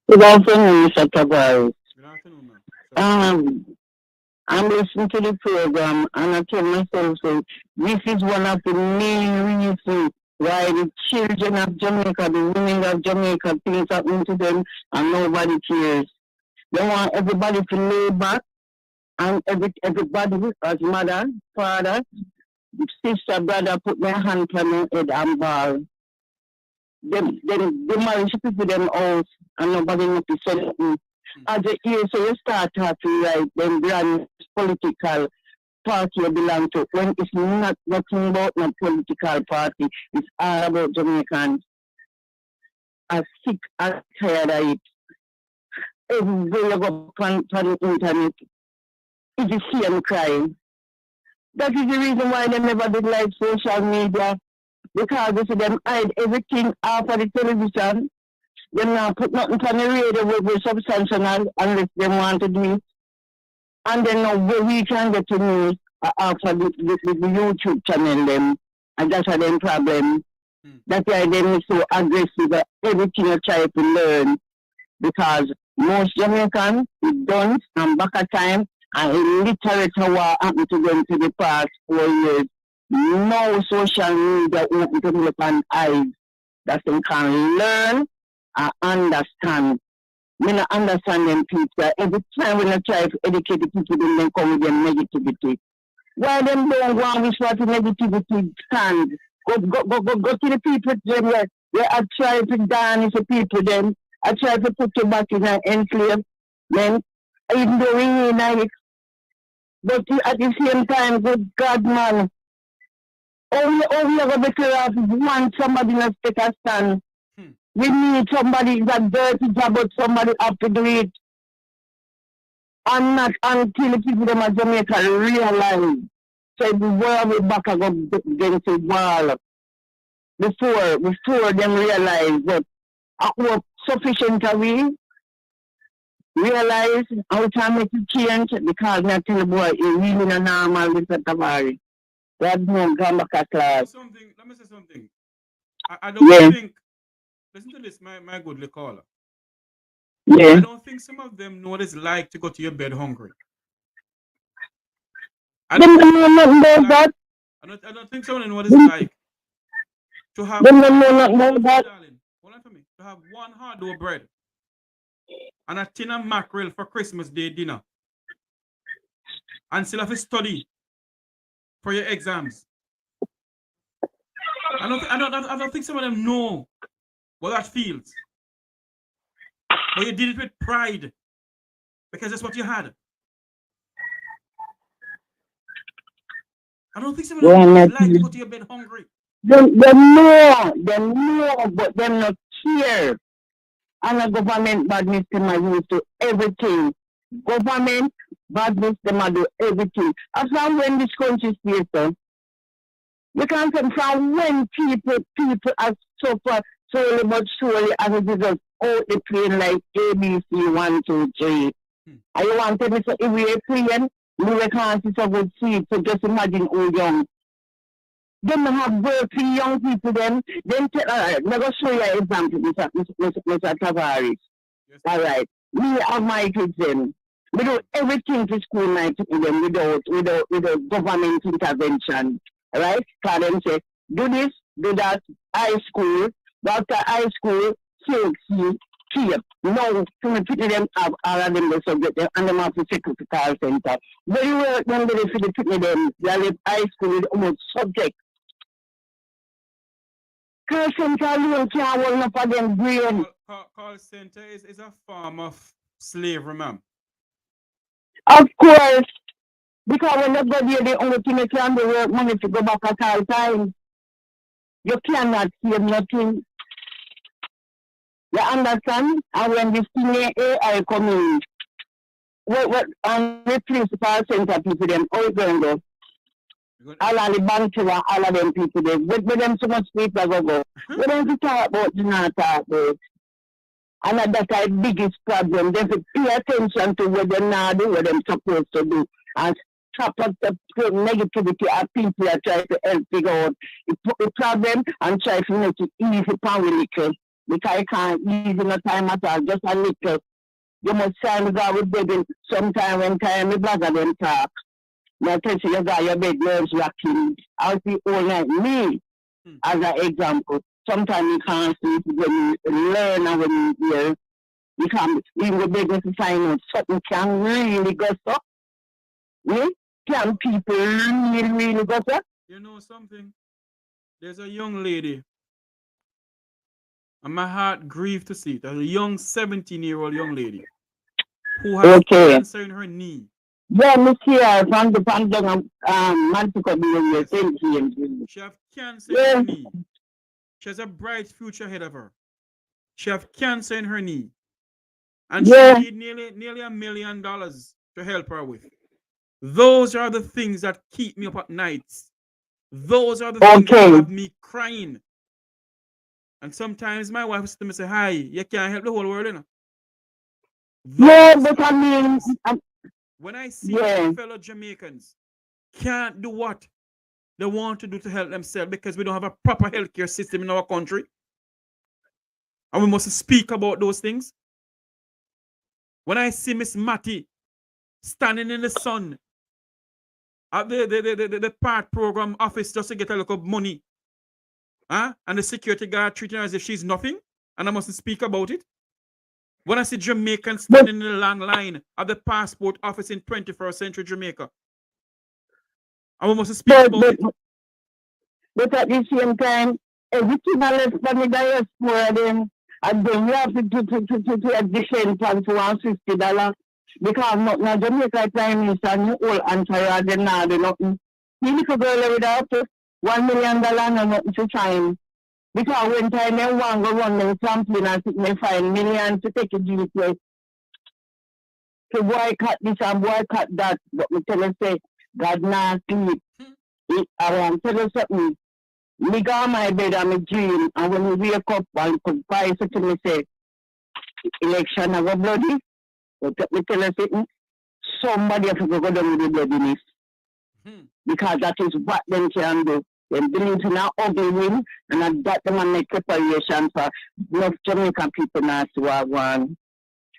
Good afternoon, Mr. Tavares. Good afternoon, ma'am. I'm listening to the program and I tell myself, so this is one of the main reasons why the children of Jamaica, the women of Jamaica, things happen to them and nobody cares. They want everybody to lay back and everybody, as mother, father, sister, brother, put their hand on their head and ball. Then the marriage people them out and nobody knows to say nothing. As a year, so you start talking right, then brand political party you belong to. When it's not nothing about no political party, it's all about Jamaicans. I'm sick and tired of it. Everywhere you go on the internet, it's the same crime. That is the reason why they never did like social media. Because they see them hide everything off of the television. They not put nothing on the radio will be substantial unless they want to do it. And then now we can get to news after the YouTube channel them. And that's why them problem. That's why them is so aggressive at everything you try to learn. Because most Jamaicans don't and back at time and illiterate what happened to them to the past 4 years. No social media open to them upon eyes that they can learn and understand. We not understand them people. Every time we not try to educate the people, then they come with their negativity. Why them don't go and wish what the negativity stand? Go to the people them where I try to dance the people them. I try to put you back in an enclave. Then even though we ain't it, but at the same time, good God man, we are going to be clear off want somebody not take a stand. We need somebody that dirty job, but somebody have to do it. And not until the people of Jamaica realize. So the world will back up against the wall. Before them realize that what sufficient are we realize how to make it change because not tell the boy it's really not normal with the Tavares. That no come back at class. Let me say something. I don't think. Listen to this, my goodly caller. Yeah. I don't think some of them know what it's like to go to your bed hungry. I don't I don't think someone knows what it's like to have. Them don't know nothing about that. Darling, hold on for me. To have one hard dough bread and a tin of mackerel for Christmas Day dinner, and still have to study for your exams. I don't think some of them know what that feels. But you did it with pride because that's what you had. I don't think some of them like to go to your bed hungry. They know, but them not care. And the government badness them are used to everything. Government badness them are do everything. As from when this country stays on, you can say from when people are suffer slowly but surely and it is just out the plane like ABC 1, 2, 3. And you want to tell me so if we're playing, we can't see some good seats, so just imagine how young. Them have work for young people then let me go show you an example, Mr. Tavares. Yes. All right. Me and my kids then. We do everything to school night with them without government intervention. All right? Because them say, do this, do that, high school, after high school, CXC, keep. No, to me put them up all of them the subject and them have to security call center. Very well when they for the put them, they live high school with almost subject. Call center alone can't hold up for them brain. Call center is a form of slavery, ma'am. Of course. Because when you go there, the only thing you can do work money to go back at all times. You cannot save nothing. You understand? And when this thing AI come in, what the principal center people them all going to go. All of the bank teller, all of them people there. But them so much people go. We don't to talk about, do not talk about. And that's the biggest problem. They have to pay attention to what they not do, what they're supposed to do. And stop up the negativity of people that try to help figure out the problem and try to make it easy for a little. Because I can't easy no time at all, just a little. You must sign the guy with baby sometime when time the brother them talk. Now tell you got your bed nerves rocking. I'll see all night. Me, as an example. Sometimes you can't sleep when you learn and when you hear. You can't even the business to find out something can really go up. Yeah? Can people really go up? You know something? There's a young lady, and my heart grieved to see it. A young 17-year-old young lady who has cancer in her knee. Yeah, Miss here from the pandemic, Mantico being your thing. She has cancer in her knee. She has a bright future ahead of her. She has cancer in her knee. And she needs nearly $1 million to help her with. Those are the things that keep me up at nights. Those are the things that have me crying. And sometimes my wife says to me, say, hi, you can't help the whole world, you know. But I mean... when I see fellow Jamaicans can't do what they want to do to help themselves because we don't have a proper healthcare system in our country, and we must speak about those things. When I see Miss Matty standing in the sun at the part program office just to get a little money, and the security guard treating her as if she's nothing, and I mustn't speak about it. When I see Jamaicans standing in the long line at the passport office in 21st century Jamaica, and we must speak about it. But at the same time, everything I left from the diaspora then, and then you have to defend from $150 because not now Jamaica Prime Minister and you all answer them now, they nothing. You little girl without $1 million no nothing to time. Because when time they want to go run them sampling and sit they find millions to take a GP. To boycott this and boycott that, but me tell you say, God not sleep. I want to tell you something. Me go on my bed and me dream, and when we wake up and could buy something, me say, election of a bloody. But me tell you something, somebody have to go down with the bloodiness. Because that is what them can do. They believe in an ugly win, and that them make preparation for enough Jamaican people now to have one,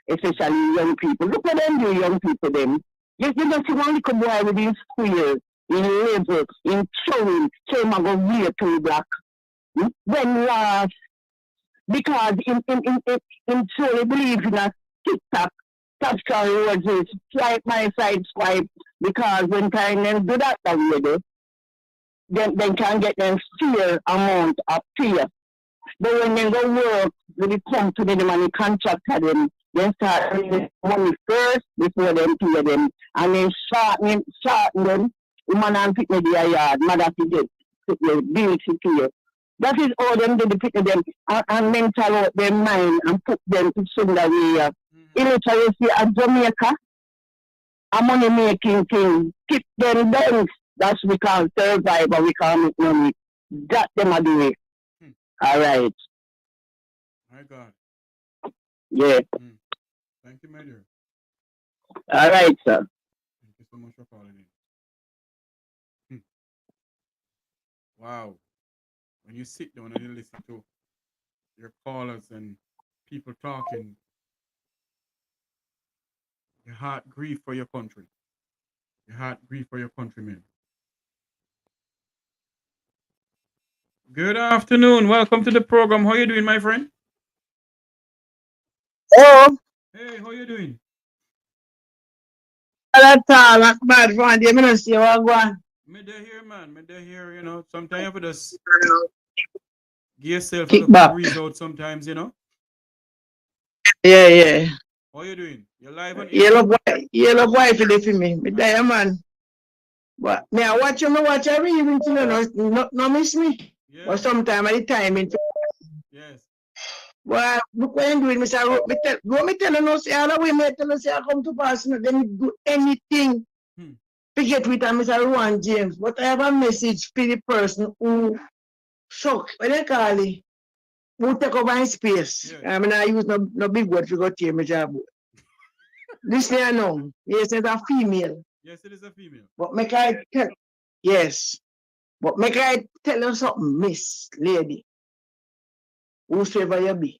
especially young people. Look at them, you young people, them. You don't see one little boy within school years. in labor, in throwing, so I'm going to wear to black. When last, because in truly believe in a TikTok, top story was this, swipe my side swipe, because when parents do that way, then can get them fair amount of pay. But when they go work with the company, the money contract to them, they start earning money first before them pay them. And then shorten them, woman and pick me their yard, mother to get the bill to pay. That is all them do, the pick them and mental out their mind and put them to send away. Illiteracy at Jamaica, a money making thing. Keep them down. That's we can't survive or we can't make money. That them are doing. All right. My God. Yeah. Thank you, my dear. All right, sir. Thank you so much for calling in. Wow. When you sit down and you listen to your callers and people talking, your heart grieve for your country. Your heart grieve for your countrymen. Good afternoon. Welcome to the program. How you doing, my friend? Oh, Hey, how you doing? that's all. That's bad for you. I don't see what go on. Me there here, man. Me there here, you know. Sometimes you have to just give yourself a Kick little back. breeze out sometimes, you know. Yeah, yeah. How you doing? You're live on Yellow boy for me. Me there, man. But me I watch every evening, you know, no miss me. Yeah. But sometime at the time, yes. Well, look what I'm doing, Mr. Me tell you, no, say, all the way, me tell you, say, I come to pass, no, then do anything to get with Mr. Rohan James. But I have a message for the person who suck, what they call it, who take over my space. I mean, I use no big word to go to my job. Listen, I know, yes, it's a female. Yes, it is a female. But make I tell, yes, but make I tell you something, Miss Lady, whosoever you be.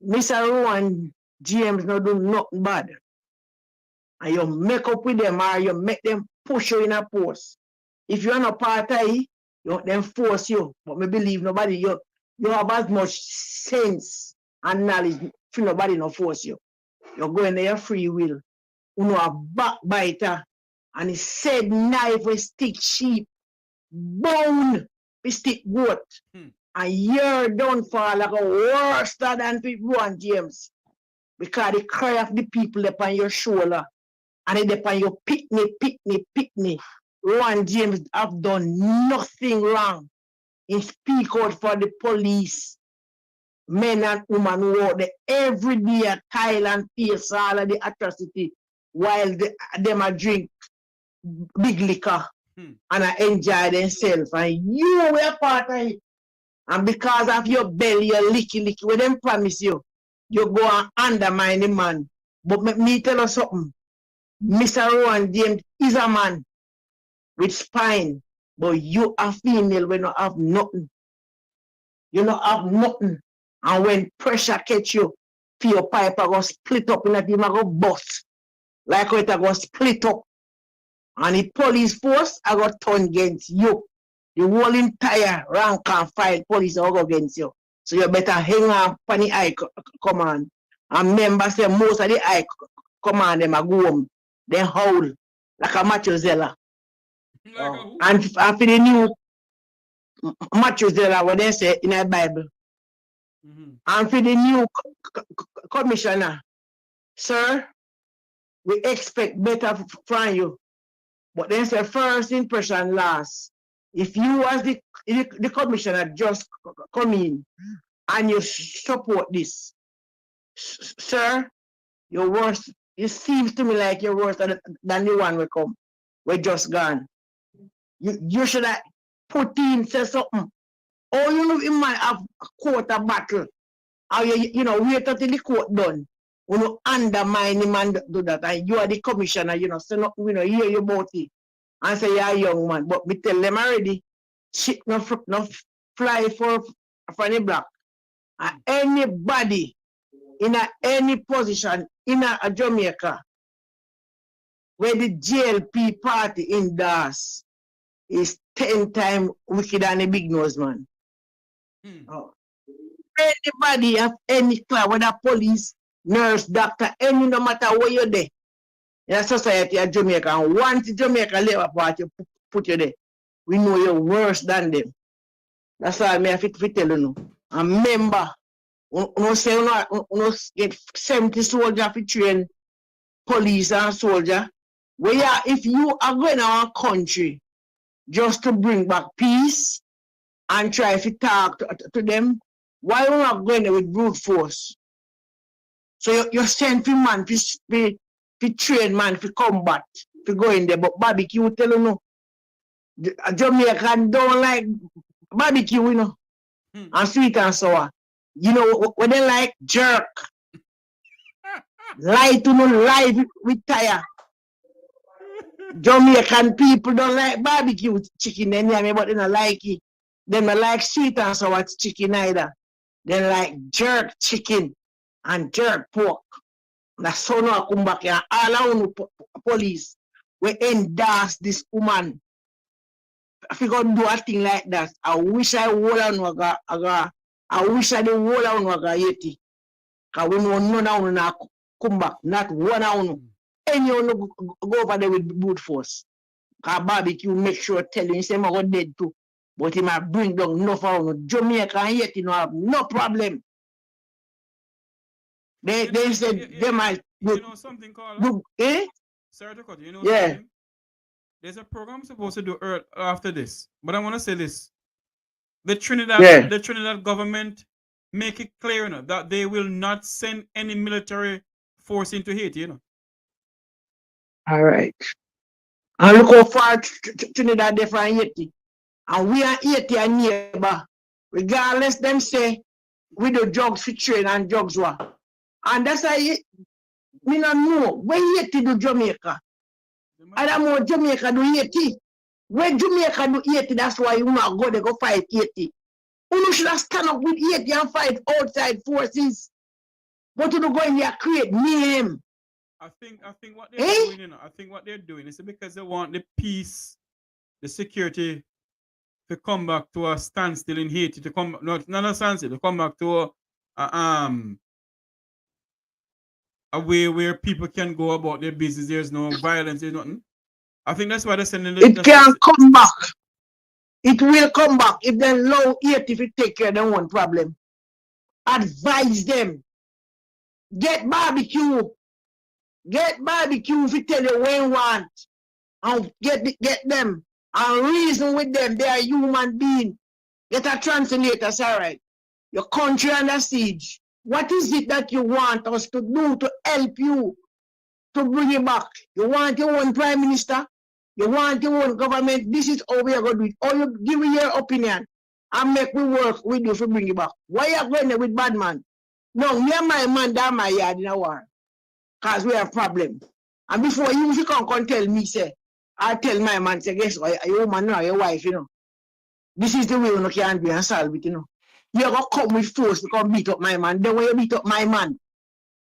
Mr. Rohan James no do nothing bad. And you make up with them or you make them push you in a post. If you're not part of it, you them force you. But me believe nobody, you have as much sense and knowledge for nobody not force you. You're going there free will. You know a backbiter and he said knife with stick sheep, bone with stick goat. And your downfall like a worse than Rohan James. Because the cry of the people upon your shoulder and it upon your pick me. Rohan James have done nothing wrong. He speak out for the police, men and women who out there every day at Thailand face all of the atrocity while them a drink big liquor and I enjoy themselves. And you were part of it. And because of your belly, your licky, when them promise you, you go and undermine the man. But me tell you something. Mr. Rohan James is a man with spine, but you are female when you have nothing. You don't have nothing. And when pressure catch you, for your pipe are going to split up in a team, go bust. Like how it are going to split up. And the police force are going to turn against you. The whole entire rank and file police are go against you. So you better hang on for the high command. And members say most of the high command them are go home. They howl like a Machiavelli. And for the new Machiavelli, what they say in the Bible. And for the new commissioner, sir, we expect better from you. But then say first impression last. If you as the commissioner just come in and you support this, sir, you're worse. It seems to me like you're worse than the one we come. We're just gone. You should have put in say something. Or you might have a quarter battle. Or you know, wait until the court done. You know, undermine him and do that. And you are the commissioner, you know, so not you know, hear you about it. And say you're a young man. But we tell them already, shit no fly for the black. And anybody in any position in a Jamaica where the JLP party in DAS is 10 times wicked than a big nose man. Oh. Anybody of any class, whether police, nurse, doctor, any no matter where you're there, in a society of Jamaica, and once Jamaica Labour Party put you there, we know you're worse than them. That's why I have to tell you now. And remember, we say we get 70 soldiers to train police and soldier. Where if you are going to our country just to bring back peace and try to talk to them, why are we not going there with brute force? So you send for man to train man for combat, to go in there, but barbecue tell you no. Jamaican don't like barbecue, you know, and sweet and sour. You know what they like? Jerk. Lie to no live with tire. Jamaican people don't like barbecue chicken anyway, but they don't like it. They don't like sweet and sour chicken either. They like jerk chicken and jerk pork. That's how I come back here. All around police, we endorse this woman. If you gonna do a thing like that, I wish I would I wish I didn't hold on yeti. Because we know none of them come back, not one of them. Anyone go over there with brute force. Because barbecue make sure tell you, say, I'm going dead too. But he might bring down enough of them. Jamaica and yet, have no problem. They said they might. You know something called? Sorry to cut you. You know something? There's a program supposed to do after this. But I want to say this. The Trinidad government make it clear that they will not send any military force into Haiti, you know. All right. And look how far Trinidad is from Haiti. And we are Haiti and neighbor. Regardless, them say we do drugs for trade and drugs war. And that's why we don't know where Haiti do Jamaica. I don't know Jamaica do Haiti. Where Jamaica do Haiti, that's why you not go there go fight Haiti. You should have stand up with Haiti and fight outside forces. But you don't go in there create mayhem. I think what they're doing, you know, I think what they're doing is because they want the peace, the security to come back to a standstill in Haiti, to come not a standstill, to come back to a way where people can go about their business. There's no violence, there's nothing. I think that's why they're sending it can come back. It will come back if they allow Haiti to take care of their own problem. Advise them. Get barbecue. Get barbecue if you tell you when you want. And get them. And reason with them. They are human beings. Get a translator, all right. Your country under siege. What is it that you want us to do to help you to bring it back? You want your own prime minister? You want your own government? This is how we are going to do it. Or you give me your opinion and make me work with you to bring it back. Why are you going there with bad man? No, me and my man down my yard in a war. Because we have problem. And before you come tell me, say, I tell my man, say, guess what, your woman or your wife, you know. This is the way you can do and solve it, you know. You're going to come with force to come beat up my man. Then when you beat up my man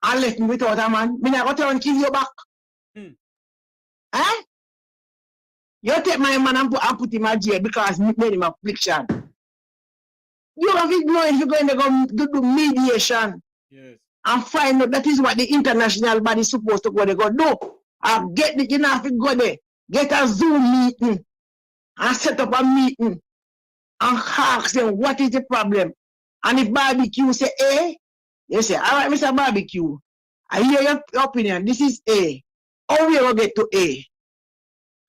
and left me without a man, I'm not going to kill you back. Eh? You take my man and put him in jail because you made him affliction. You have ignored if you're going to go do mediation. Yes. And find out that is what the international body is supposed to go there. Go do. Get the enough to go there. Get a Zoom meeting and set up a meeting and ask them what is the problem. And if barbecue say A, you say, all right, Mr. Barbecue, I hear your opinion. This is A. How we going to get to A?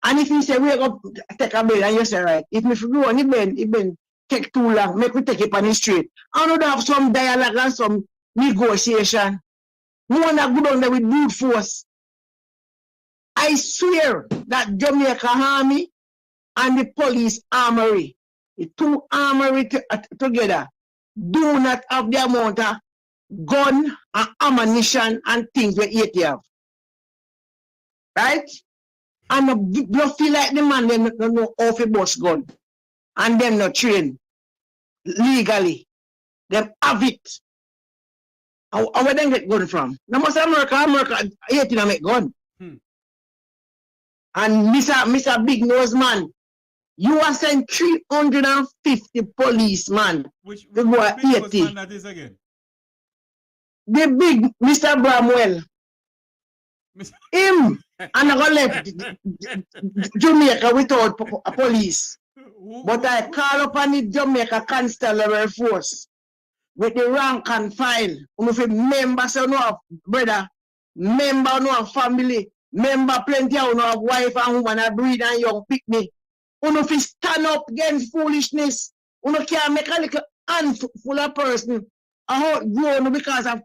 And if you say we're going to take a bed and you say, right, if we go on the bed, it been take too long, make we take it on the street. I don't have some dialogue and some negotiation. We want to go down there with brute force. I swear that Jamaica Army and the police armory, the two armory together, do not have the amount of gun and ammunition and things we Haiti have. Right? And you feel like the man them don't know how to bust gun. And them not trained legally. Them have it. Where they get gun from? No must America Haiti not make gun. And Mr. Big Nose Man, you are sent 350 policemen. Which to go big at nose 80. man that is again? The big Mr. Bramwell. Him and I got left Jamaica without police. But I call upon the Jamaica Constabulary Force with the rank and file. If a member say no have brother, member no have family, member plenty of no have wife and woman and breed and young picnic. If you stand up against foolishness, you can't make a little handful of person grown because of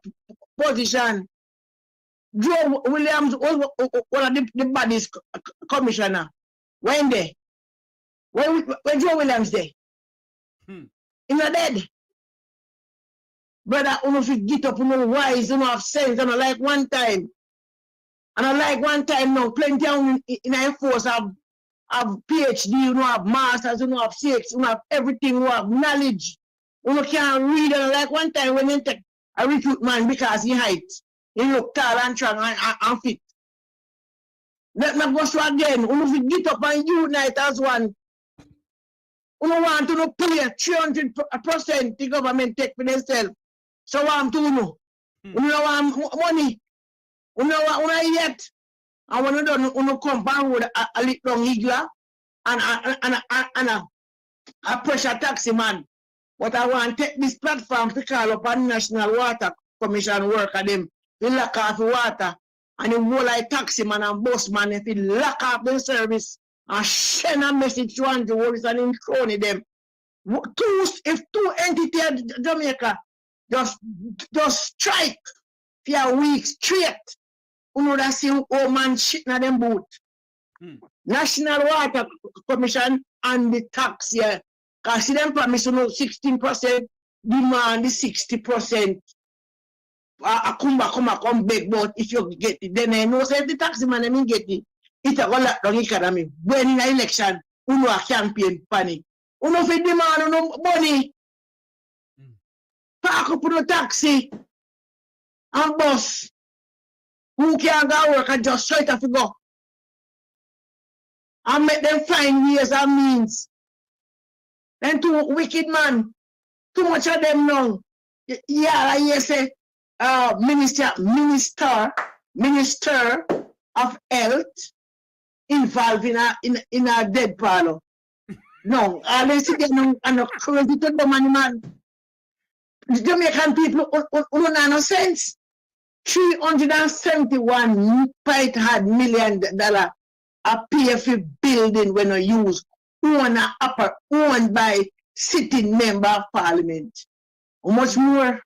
position. Joe Williams was one of the body's commissioner. When they? When Joe Williams there? He's not dead. Brother, if you get up, wise, have sense, and I like one time. And I like one time now, plenty of in a force have PhD, have masters, have CX, have everything, have knowledge. You can't read, and I like one time when they take a recruit man because he height. He look tall and strong and fit. Let me go so again. If you get up and unite as one, you want to pay 300% the government take for themselves. So what I'm to know? You know want money. You know what yet? I want to do come back with a little eagle and a pressure taxi man. But I want to take this platform to call up a National Water Commission worker them. They lock off the water and the whole like taxi man and bus man if they lock off the service and send a message to Andrew Willis and him crony them. If two entities of Jamaica just strike for a week straight, you know that see old man shit in them boot. National Water Commission and the tax here. Because see them promise 16% demand the 60%. Come back, but if you get it, then I know say the taxi man I mean get it. It's a lot of economy. When in an election, you know a campaign panic. You know if you demand no money, park up the taxi and bus. Who can go work and just try to go? And make them find ways and means. Then too wicked man, too much of them now. Yeah, I say Minister of Health involved in a dead parlor. No, I see them and crazy to the man. The Jamaican people don't have no sense. $371 million a PFE building when I use owned by sitting member of parliament. How much more?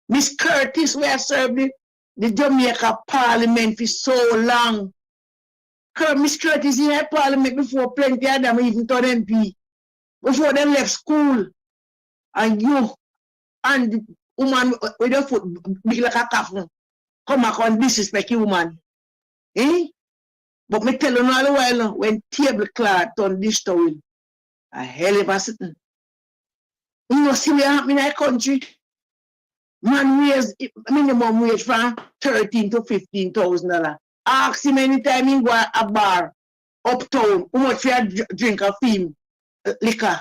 Miss Curtis, we have served the Jamaica Parliament for so long. Miss Curtis in her parliament before plenty of them even turn MP. Before they left school. And you and the woman with your foot big like a coffin come back and disrespect you, woman. But me tell you all the while when tablecloth on this towel, a hell of a sitting. You know, see what happen in our country? Man raise minimum wage from $13,000 to $15,000. Ask him anytime he go a bar uptown, how much for a drink of film liquor.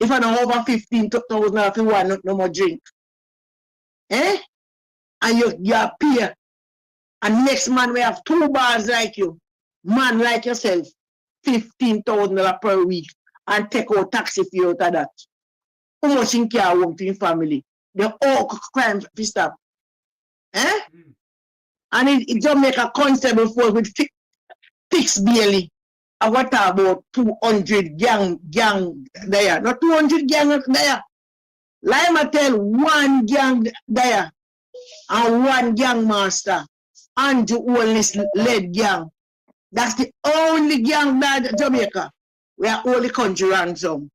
If I know over 15,000 if you want no more drink. And you pay. And next man we have 2 bars like you. Man like yourself. $15,000 per week. And take out taxi fee out of that. How much in care home to your family? The all crime to stop. And it just make a constable force with fixed daily. I what about 200 gang there? Not 200 gang there. Like tell 1 gang there and 1 gang master. And the only led gang. That's the only gang that Jamaica. We are only country ransom.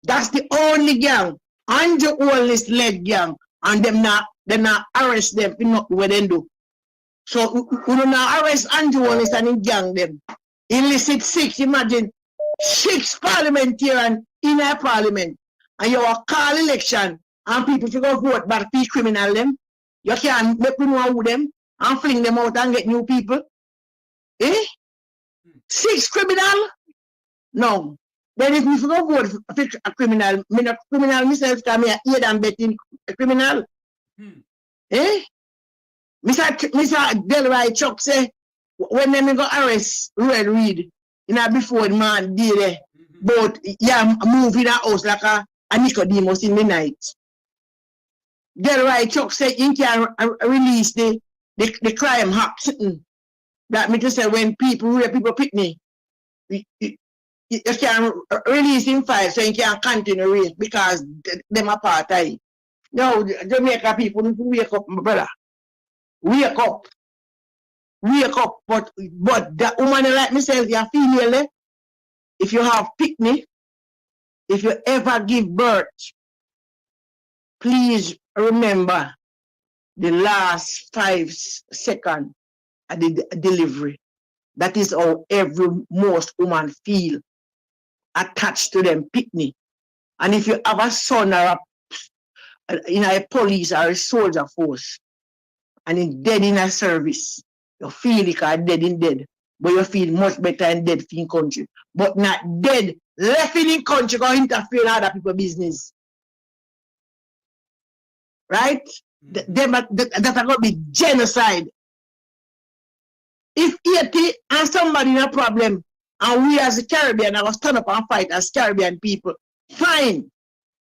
That's the only gang. And the only led gang. And them not arrest them for not what they do. So we don't arrest Andrew Wallace and in gang them. Illicit 6, imagine 6 parliamentarians in a parliament. And you are call election and people to go vote back for criminal them. You can't make me know who them and fling them out and get new people. Eh? 6 criminal? No. Then if you don't vote for a criminal, me not criminal myself can me aid and betting a criminal. Eh? Mr. Delroy Chuck say when them go arrest Red Reed, you know, before the man did there, but yeah, move in a house like a Nicodemus in the night. Delroy Chuck say you can release the crime act. That means to say when people pick me, you can release in file so you can continue race because them apartheid. No, Jamaica people need to wake up, my brother. Wake up. Wake up. But the woman like myself, you're female, if you have picnic, if you ever give birth, please remember the last 5 seconds of the delivery. That is how most woman feel attached to them picnic. And if you have a son or in a police or a soldier force and in dead in a service, you feel like you're dead in dead, but you feel much better in dead in country. But not dead, left in country because interfere in other people's business. Right? That's going to be genocide. If Haiti and somebody in a problem, and we as a Caribbean are going to stand up and fight as Caribbean people, fine.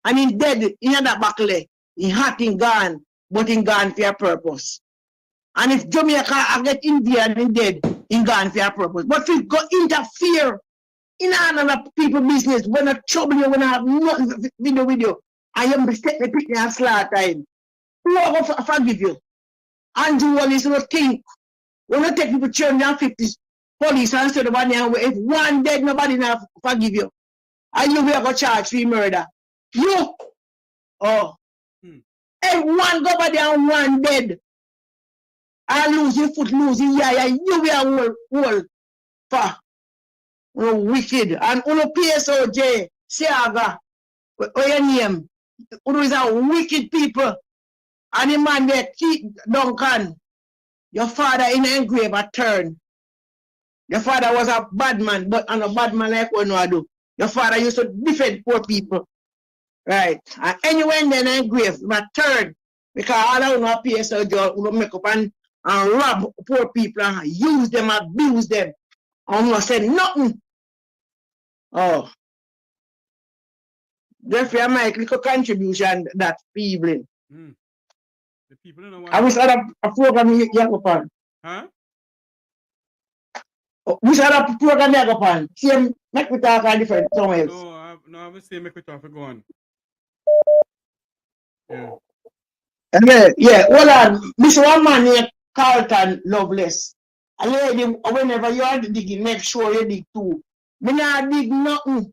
And in dead, in that battle, in hot, in gone, but in gone for a purpose. And if Jamaica get Indian in dead, in gone for a purpose. But if you go interfere in another people's business, when not trouble you, when I have nothing with you, I am mistake the picnic and slaughter time. Who will forgive you? Andrew Wallace will think. When you take people 250 police and say the one if one dead, nobody now forgive you. And you will go charge for murder. You, if one go by there and one dead, and losing foot, losing you will hold for wicked. And uno PSOJ, Siaga, what your name? Uno is a wicked people. And the man there, Keith Duncan, your father in the engraver turn. Your father was a bad man, but a bad man like what I do. Your father used to defend poor people. Right. And anyway, then engrave, but turn. Because all I want to pay so job will make up and rob poor people and use them, abuse them. I'm not saying nothing. Oh. Therefore, I make little contribution that people. The people don't know why. I wish I had a program you go upon. Huh? Which other program you go upon? Same, make me talk on different somewhere else. No, I will say make me talk for go on. Yeah. Yeah, hold on. This one man named Carlton Loveless. A lady, whenever you are digging, make sure you dig too. Me not dig nothing.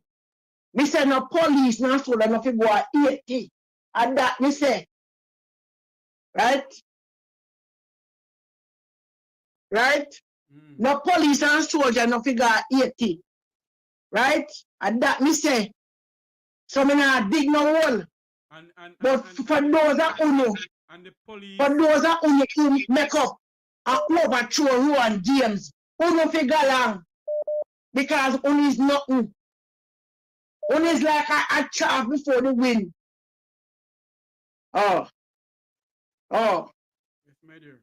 Me say no police, no soldier, nothing go at 80. And that me say. Right? Right? No police and soldier, no figure 80. Right? And that me say. So me not dig no hole. But for those that uno, and the police, for those that uno make up and overthrow Rohan James, uno figure long. Because uno is nothing. Uno is like a chaff before the wind. Oh. Yes, my dear.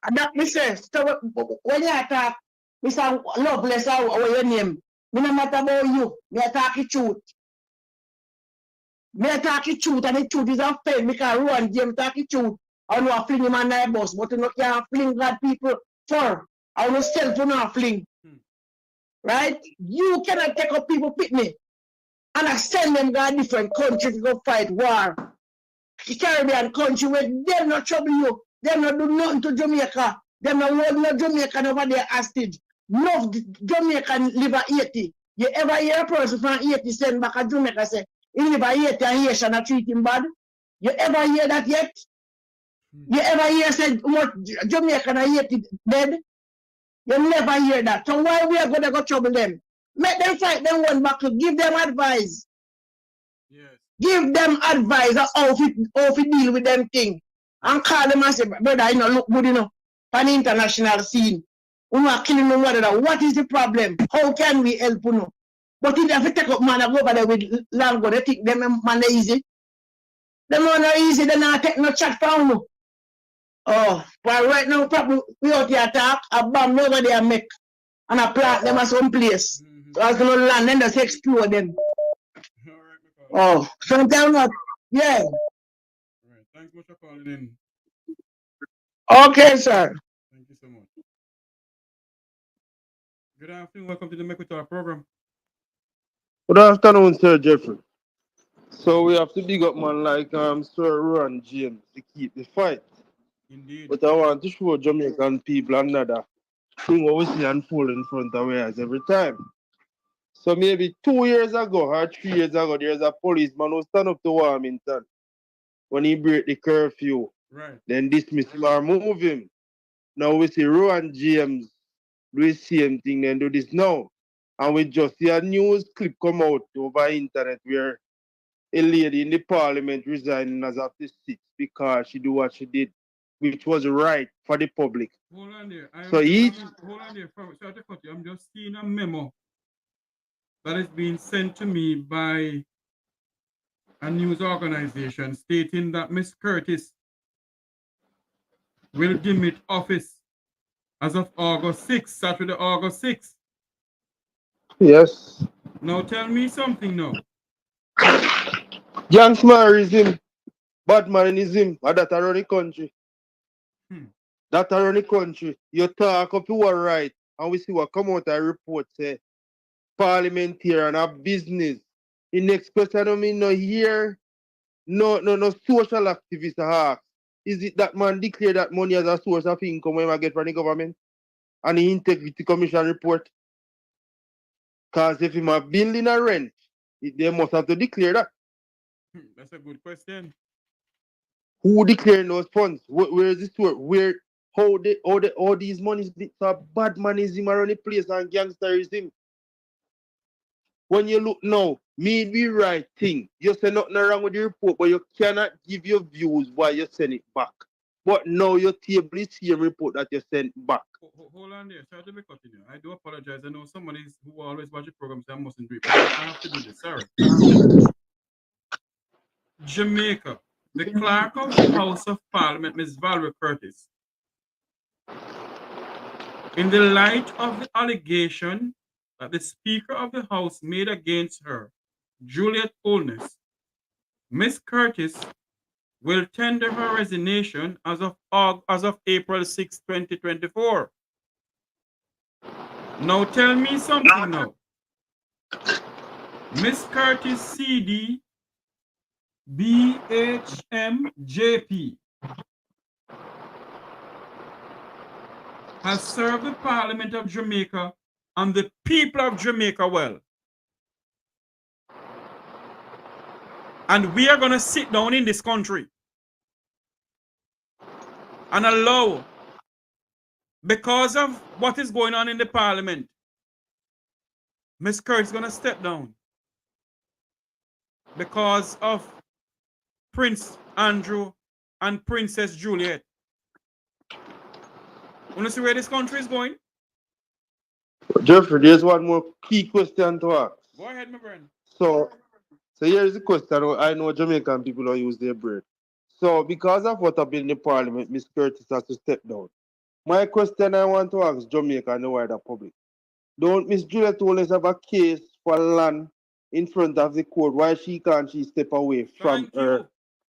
And that me say, so when you talk, Mr. Loveless, what your name? Me no matter about you. Me talk the truth. Me talk the truth, and the truth is a fail because Rohan James talk the truth. I know I fling him on the bus, but you can't fling God people for. I know self you not fling. Right? You cannot take up people picnic and I send them to a different country to go fight war. The Caribbean country where them not trouble you. Them not do nothing to Jamaica. Them not hold no Jamaican over there hostage. No Jamaican live at Haiti. You ever hear a person from Haiti send back a Jamaica say, he live at Haiti and Haitian are treat him bad? You ever hear that yet? You ever hear said Jamaican and Haiti dead? You never hear that. So why we are going to go trouble them? Make them fight them one back. Give them advice. Yes. Give them advice on how to deal with them thing. and call them and say, brother, you know, look good, you know, on the international scene. We are killing one another. What is the problem? How can we help you know? But if they take up man and go over there with land, they think them man easy. Them man are easy, they not take no chat from you. Oh, but right now, probably we out here talk, a bomb over there make, and a plant them at some place. So as no land, then just explode them. Oh, sometimes not, yeah. Right. Thanks much for calling in. Okay, sir. Thank you so much. Good afternoon. Welcome to the Make We Talk program. Good afternoon, Sir Jeffrey. So we have to big up man like Sir Rohan James to keep the fight. Indeed. But I want to show Jamaican people another thing what we see unfold in front of us every time. So maybe 2 years ago or 3 years ago, there's a policeman who stand up to Warmington when he break the curfew. Right. Then dismiss him or move him. Now we see Rohan James do the same thing and do this now. And we just see a news clip come out over internet where a lady in the parliament resigning as of the 6th because she do what she did, which was right for the public. Hold on there. So hold on there. Sorry to cut you. I'm just seeing a memo that is being sent to me by a news organization stating that Miss Curtis will demit office as of August 6th, Saturday, August 6th. Yes. Now tell me something now. Gangsmarism, badmanism, and that around the country. That around the country. You talk up your right, and we see what come out and report say parliamentarian and business. The next question I mean no here, no social activist ask. Is it that man declare that money as a source of income when I get from the government? And the Integrity Commission report? Because if him a building a rent, they must have to declare that. That's a good question. Who declaring those funds? Where is this work? Where all these monies so bad manism around the place and gangsterism? When you look now, me be right thing. You say nothing wrong with the report, but you cannot give your views while you send it back. But now your table is the same report that you sent back. Hold on there. Sorry to be cutting you. I do apologize. I know somebody who always watch the program say I mustn't do it. But I have to do this. Sorry. Jamaica. The clerk of the House of Parliament, Ms. Valerie Curtis, in the light of the allegation that the Speaker of the House made against her, Juliet Holness, Ms. Curtis will tender her resignation as of April 6, 2024. Now tell me something now. Ms. Curtis CD BHMJP has served the Parliament of Jamaica and the people of Jamaica well. And we are going to sit down in this country and allow, because of what is going on in the Parliament, Ms. Curtis is going to step down because of Prince Andrew and Princess Juliet. Want to see where this country is going? Jeffrey, there's one more key question to ask. Go ahead, my friend. So here's the question. I know Jamaican people don't use their brain. So because of what happened in the parliament, Miss Curtis has to step down. My question I want to ask Jamaica and the wider public. Don't Miss Juliet Holness have a case for land in front of the court? Why can't she step away from her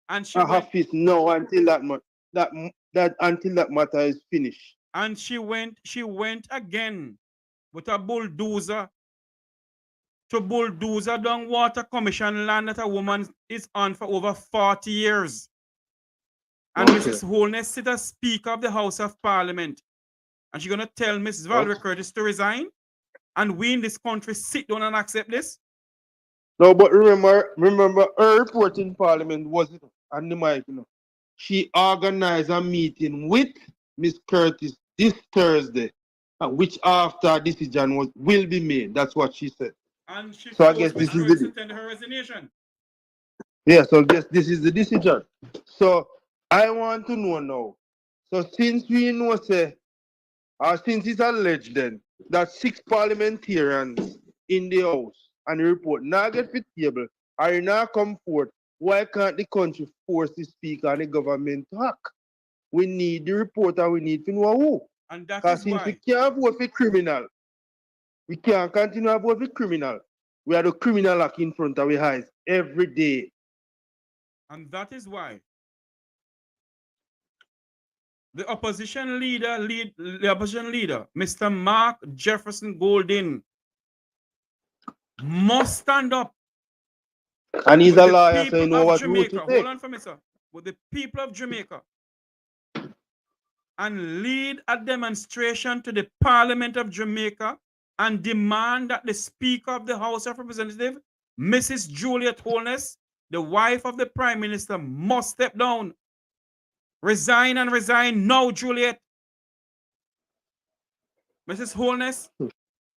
office now until until that matter is finished? And she went again with a bulldozer to bulldozer down Water Commission land that a woman is on for over 40 years. And Mrs. Holness sit as Speaker of the House of Parliament. And she's going to tell Mrs. Valerie Curtis to resign. And we in this country sit down and accept this? No, but remember her report in Parliament was it on the mic, you know. She organized a meeting with Miss Curtis this Thursday, which after a decision will be made. That's what she said. And she so I guess this is to tender her resignation. Yeah, so this is the decision. So I want to know now. So since we know, say, or since it's alleged then, that 6 parliamentarians in the House and the report now get fit table, or now come forth, why can't the country force the speaker and the government to act? We need the report and we need to know who. And that Because is since why. we can't vote for criminal, we can't continue to vote for criminal. We are the criminal act in front of our eyes every day. And that is why the opposition leader, Mr. Mark Jefferson Golding, must stand up. And he's with a the lawyer, so people you know of what Jamaica. route to take. Hold on for me, sir. With the people of Jamaica, and lead a demonstration to the Parliament of Jamaica and demand that the Speaker of the House of Representatives, Mrs. Juliet Holness, the wife of the Prime Minister, must step down. Resign and resign now, Juliet. Mrs. Holness,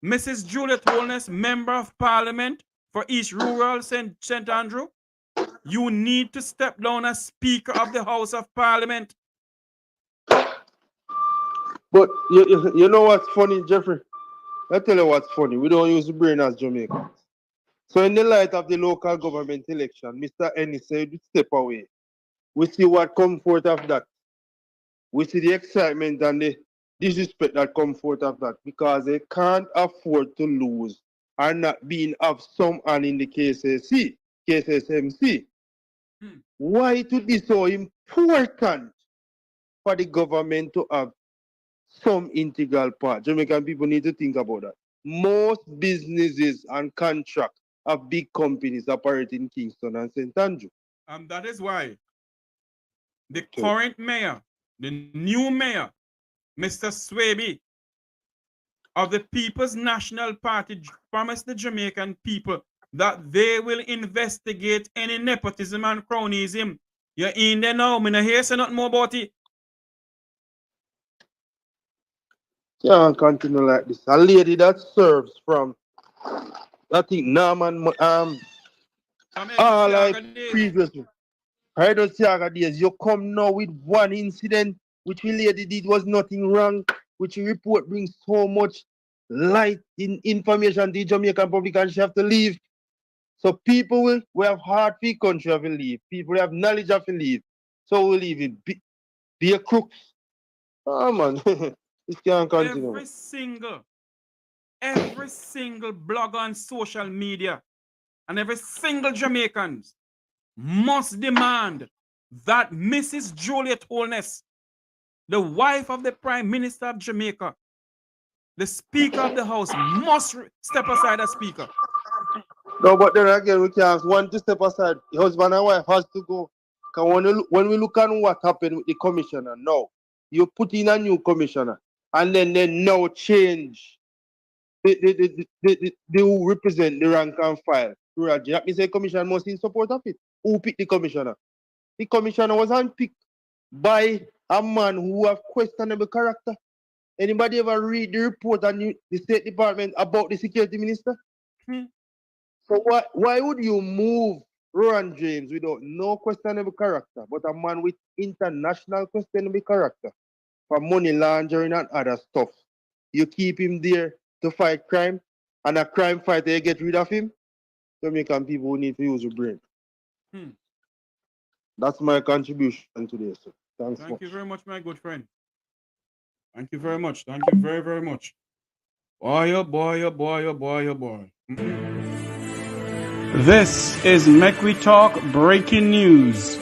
Mrs. Juliet Holness, Member of Parliament for East Rural St. Andrew, you need to step down as Speaker of the House of Parliament. But you know what's funny, Jeffrey? I tell you what's funny. We don't use the brain as Jamaicans. So in the light of the local government election, Mr. Ennis said step away. We see what come forth of that. We see the excitement and the disrespect that come forth of that because they can't afford to lose and not being of some hand in the KSSMC. Why it would be so important for the government to have some integral part? Jamaican people need to think about that. Most businesses and contracts of big companies operate in Kingston and St. Andrew. And that is why the current mayor, the new mayor, Mr. Swaby, of the People's National Party, promised the Jamaican people that they will investigate any nepotism and cronyism. You're in there now. I don't hear say nothing more about it. Can't continue like this. A lady that serves from, I think, Norman, all like previously. I don't see days. You come now with one incident which the lady did was nothing wrong, which report brings so much light in information to the Jamaican public and she have to leave. So people we have heart for the country have to leave. People have knowledge have to leave. So we leave it. Be a crooks. Oh man, this can't continue. Every single blogger on social media and every single Jamaican must demand that Mrs. Juliet Holness, the wife of the Prime Minister of Jamaica, the Speaker of the House, must step aside as Speaker. No, but then again, we can't want to step aside. The husband and wife has to go. Because when we look at what happened with the commissioner now, you put in a new commissioner and then they now change the who represent the rank and file. That means the commissioner must in support of it. Who picked the commissioner? The commissioner was handpicked by a man who have questionable character. Anybody ever read the report on the State Department about the security minister? So why would you move Rohan James without no questionable character, but a man with international questionable character for money laundering and other stuff? You keep him there to fight crime, and a crime fighter, you get rid of him? Jamaican people need to use your brain. That's my contribution today, sir. Thank you very much, my good friend. Thank you very much. Thank you very, very much. Boy, oh boy, oh boy, oh boy, oh boy. This is Make We Talk Breaking News.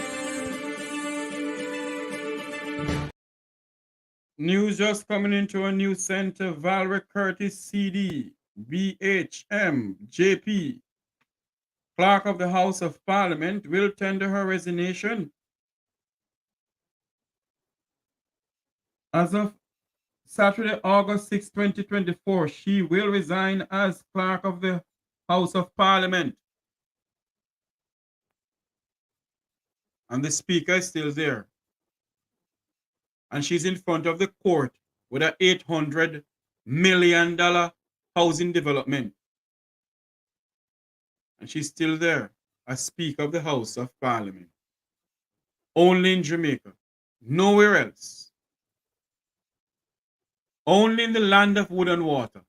News just coming into a new center. Valerie Curtis, CD, BHM, JP, Clerk of the House of Parliament, will tender her resignation. As of Saturday, August 6, 2024, she will resign as Clerk of the House of Parliament. And the Speaker is still there. And she's in front of the court with an $800 million housing development. And she's still there as Speaker of the House of Parliament. Only in Jamaica. Nowhere else. Only in the land of wood and water.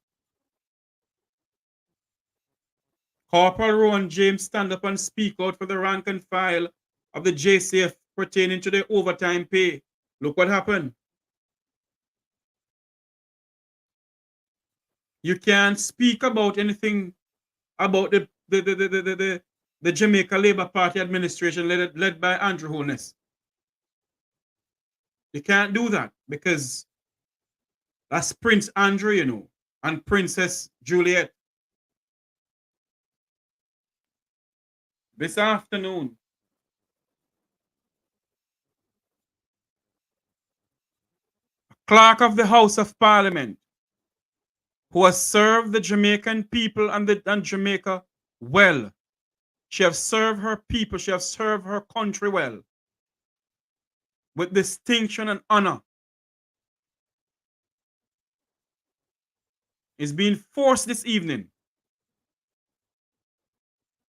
Corporal Rohan James stand up and speak out for the rank and file of the JCF pertaining to the overtime pay. Look what happened. You can't speak about anything about the Jamaica Labour Party administration led by Andrew Holness. You can't do that because that's Prince Andrew, you know, and Princess Juliet. This afternoon, a clerk of the House of Parliament who has served the Jamaican people and Jamaica well. She has served her people, she has served her country well, with distinction and honor, is being forced this evening.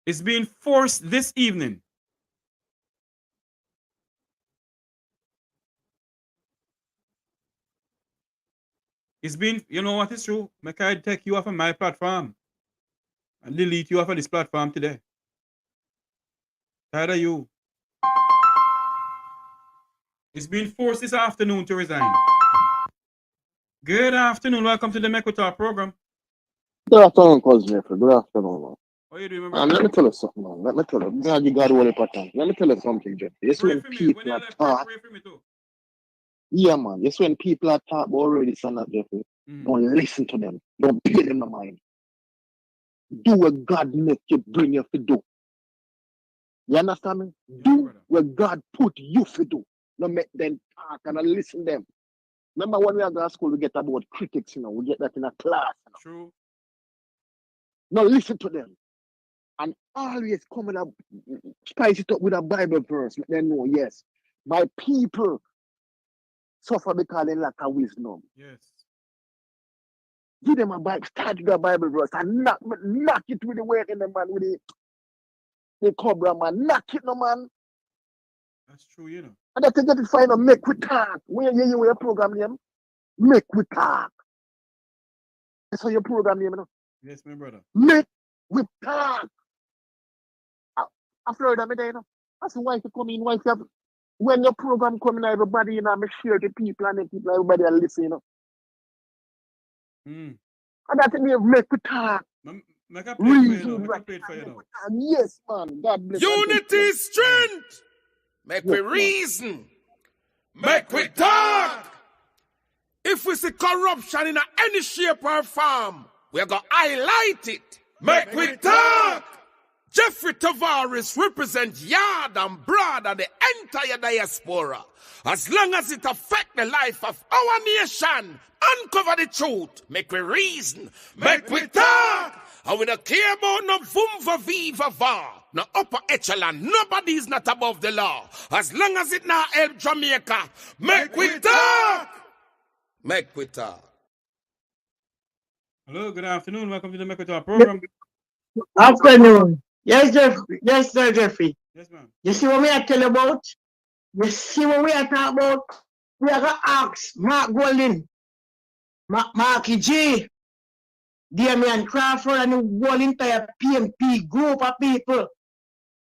Is being forced this evening it's been, you know what is true? Make I take you off of my platform and delete you off of this platform today. Tired of you. It's been forced this afternoon to resign. Good afternoon. Welcome to the Mekwita program. Good afternoon, cousin Jeffrey. Good afternoon, man. How you doing, my brother? Let me tell you something, man. Let me tell you. God, you got all the pattern. Let me tell you something, Jeffrey. Yes, when people are talk. Pray for me too. Yeah, man. Yes, when people are talk about already, son, Jeffrey. Don't listen to them. Don't pay them no mind. Do what God make you bring you to do. You understand me? Do what God put you to do. Don't make them talk and listen to them. Remember when we are going to school, we get about critics, you know, we get that in a class. You know? True. Now listen to them. And always come and spice it up with a Bible verse. Let them know, yes, my people suffer because they lack of wisdom. Yes. Give them a Bible, start with a Bible verse and knock it with the weight in the man, with the cobra, man. Knock it, no, man. That's true, you know. And that's get it final, make we talk. When you hear your program name, make we talk. That's how your program name, you know. Yes, my brother. Make we talk. I Florida, me there, you know. That's why you come in, why you have, when your program come in, everybody, you know, make sure the people and the people, everybody are listening, you know. And that's the name, make we talk. Make a plate for you, know. Make a Right. plate for you, know. Yes, man. God bless you. Unity is strength. Make we reason. Make we talk. If we see corruption in any shape or form, we're going to highlight it. Make we talk. Jeffrey Tavares represent yard and broad and the entire diaspora. As long as it affect the life of our nation, uncover the truth, make we reason, make we talk. And we don't care about no vumva viva va, no upper echelon, nobody is not above the law. As long as it not help Jamaica, make we talk. Make we talk. Hello, good afternoon. Welcome to the Mekwita program. Afternoon. Yes, Jeffrey. Yes, sir, Jeffrey. Yes, ma'am. You see what we are telling about? You see what we are talking about? We are going to ask Mark Golding, Marky G, Damian Crawford, and the whole entire PMP group of people.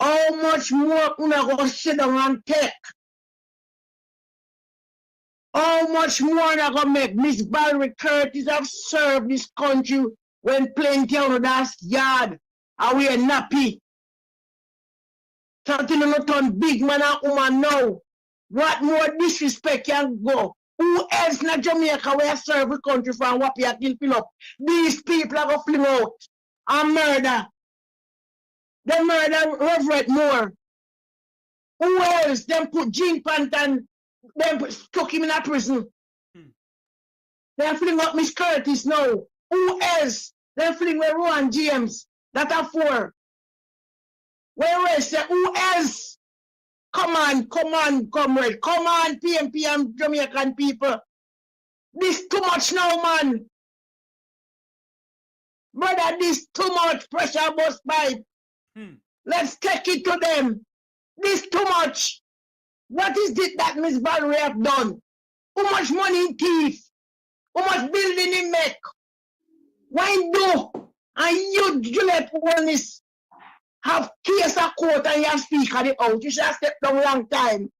How much more we are going to sit down and take? How much more are going to make Miss Valerie Curtis have served this country when plenty of that yard? Are we a nappy? Something not on big man and woman now. What more disrespect can go? Who else in Jamaica where serve the country from what you kill up? These people are going to fling out and murder. They murder Reverend Moore. Who else? Them put Jean Pant and them stuck him in a prison. They fling up Miss Curtis now. Who else? They fling with Rohan James. That are four. Where else? Who else? Come on, comrade. Come on, PMP and Jamaican people. This too much now, man. Brother, this too much pressure bust pipe. Let's take it to them. This too much. What is it that Miss Valerie have done? How much money he thief? How much building he make? Why do? And you, Juliet Wellness, have case of court and you speak at the out. You should have stepped down a long time.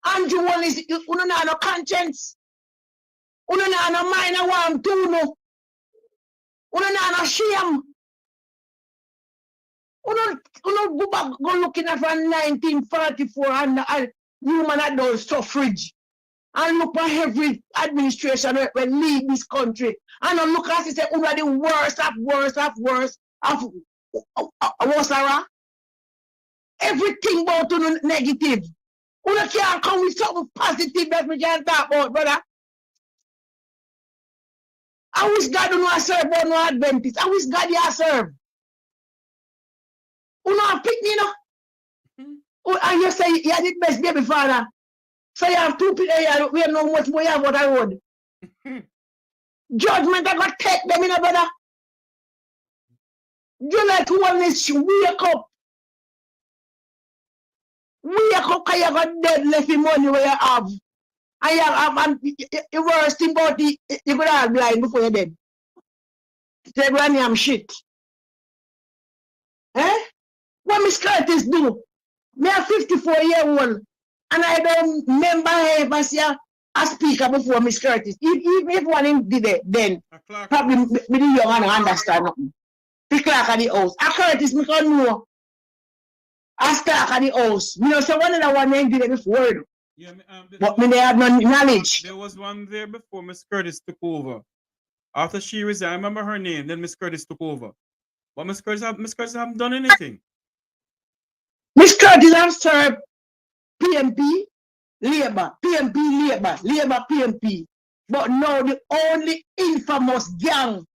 Andrew Wellness, you don't have no conscience. You don't have no mind of what I'm doing. You don't have no shame. You don't go back, go looking at from 1944 and human adult suffrage. And look at every administration when lead this country. And look at it, say, who are the worst of worst of everything about to negative. Who can't come with something positive that we can talk about, brother. I wish God don't know I serve but no Adventist. I wish God you serve. Who know pick me, you know? And you say you are the best baby father. So you have two people here, we have no much more you have on the road. Judgment I got take them in a brother. You like wellness, wake up. Wake up because you got dead left in money where you have. And you have and the worst thing about it, you could have blind before you're dead. Say granny I'm shit. Eh? What Miss Curtis do? Me a 54-year-old and I don't remember ever see a speaker before Miss Curtis. Even if one him did it then, probably me the young and understand nothing. The clerk at the house. A Curtis me can know. A clerk at the house. Me know say one of the one name did it before. Yeah, But me they have no knowledge. There was one there before Miss Curtis took over. After she resigned, I remember her name, then Miss Curtis took over. But Miss Curtis haven't done anything. Miss Curtis have served PMP, Labour, PMP, Labour, PMP. But now the only infamous gang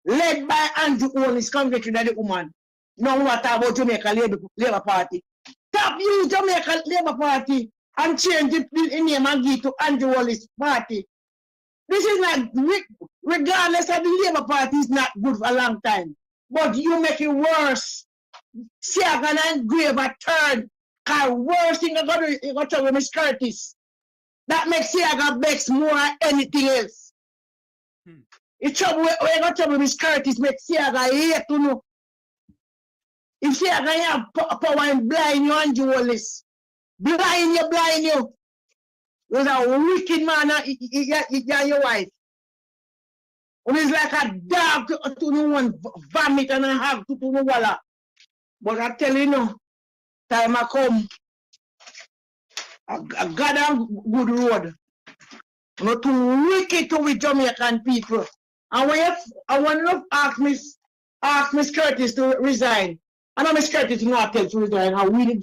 led by Andrew Owen is congratulating the woman. Now we talk about Jamaica Labour Party. Stop use Jamaica Labour Party and change the name and give to Andrew Wallace Party. This is not, regardless of the Labour Party, is not good for a long time. But you make it worse. Siaga and Grave a turn. Because worse thing I got to tell with Miss Curtis. That makes Siaga vex more than anything else. The trouble we got trouble with Miss Curtis makes Siaga hate to know. If Siaga have power and blind you and Wallace. Blind you. You're a wicked man and your wife. And it's like a dog to no one vomit and have to no walla. But I tell you now, time I come, I got a good road. Not too wicked to with Jamaican people. And when I want to ask Miss Curtis to resign. I know Miss Curtis not tell to resign. And we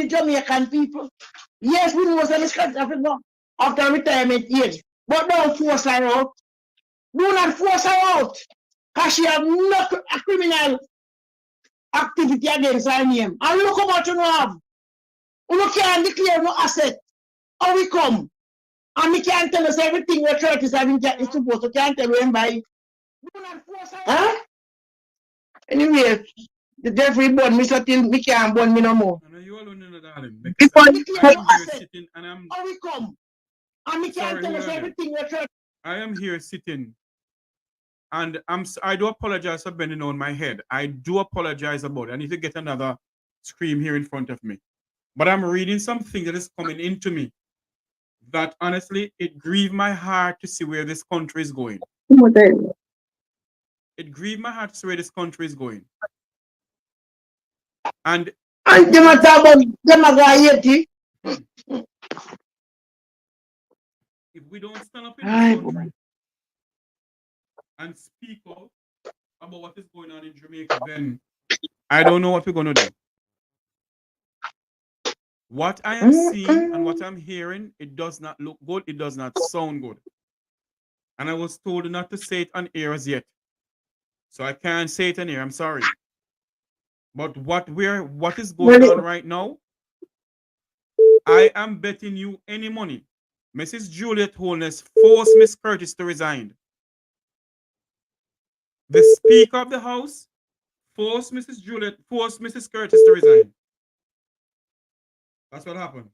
the Jamaican people. Yes, we know Miss Curtis after retirement age. But don't force her out. Do not force her out. Because she have no criminal activity against her name. And look how much you have. You can't declare no asset. How we come? And we can't tell us everything where Curtis is supposed to can't tell him by. Huh? Anyway, the Jeffrey born me so till me can't born me no more. I know you alone know, darling. How we come? And we can't tell us everything where Curtis. I am here sitting. And I do apologize for bending on my head. I do apologize about it. I need to get another scream here in front of me. But I'm reading something that is coming into me that honestly, it grieved my heart to see where this country is going. It grieved my heart to see where this country is going. And them a talk about them a Haiti. If we don't stand up in this country and speak out about what is going on in Jamaica, then I don't know what we're going to do. What I am seeing and what I'm hearing, it does not look good. It does not sound good. And I was told not to say it on air as yet. So I can't say it on air. I'm sorry. But what is going on right now, I am betting you any money. Mrs. Juliet Holness forced Miss Curtis to resign. The Speaker of the House forced Mrs. Curtis to resign. That's what happened.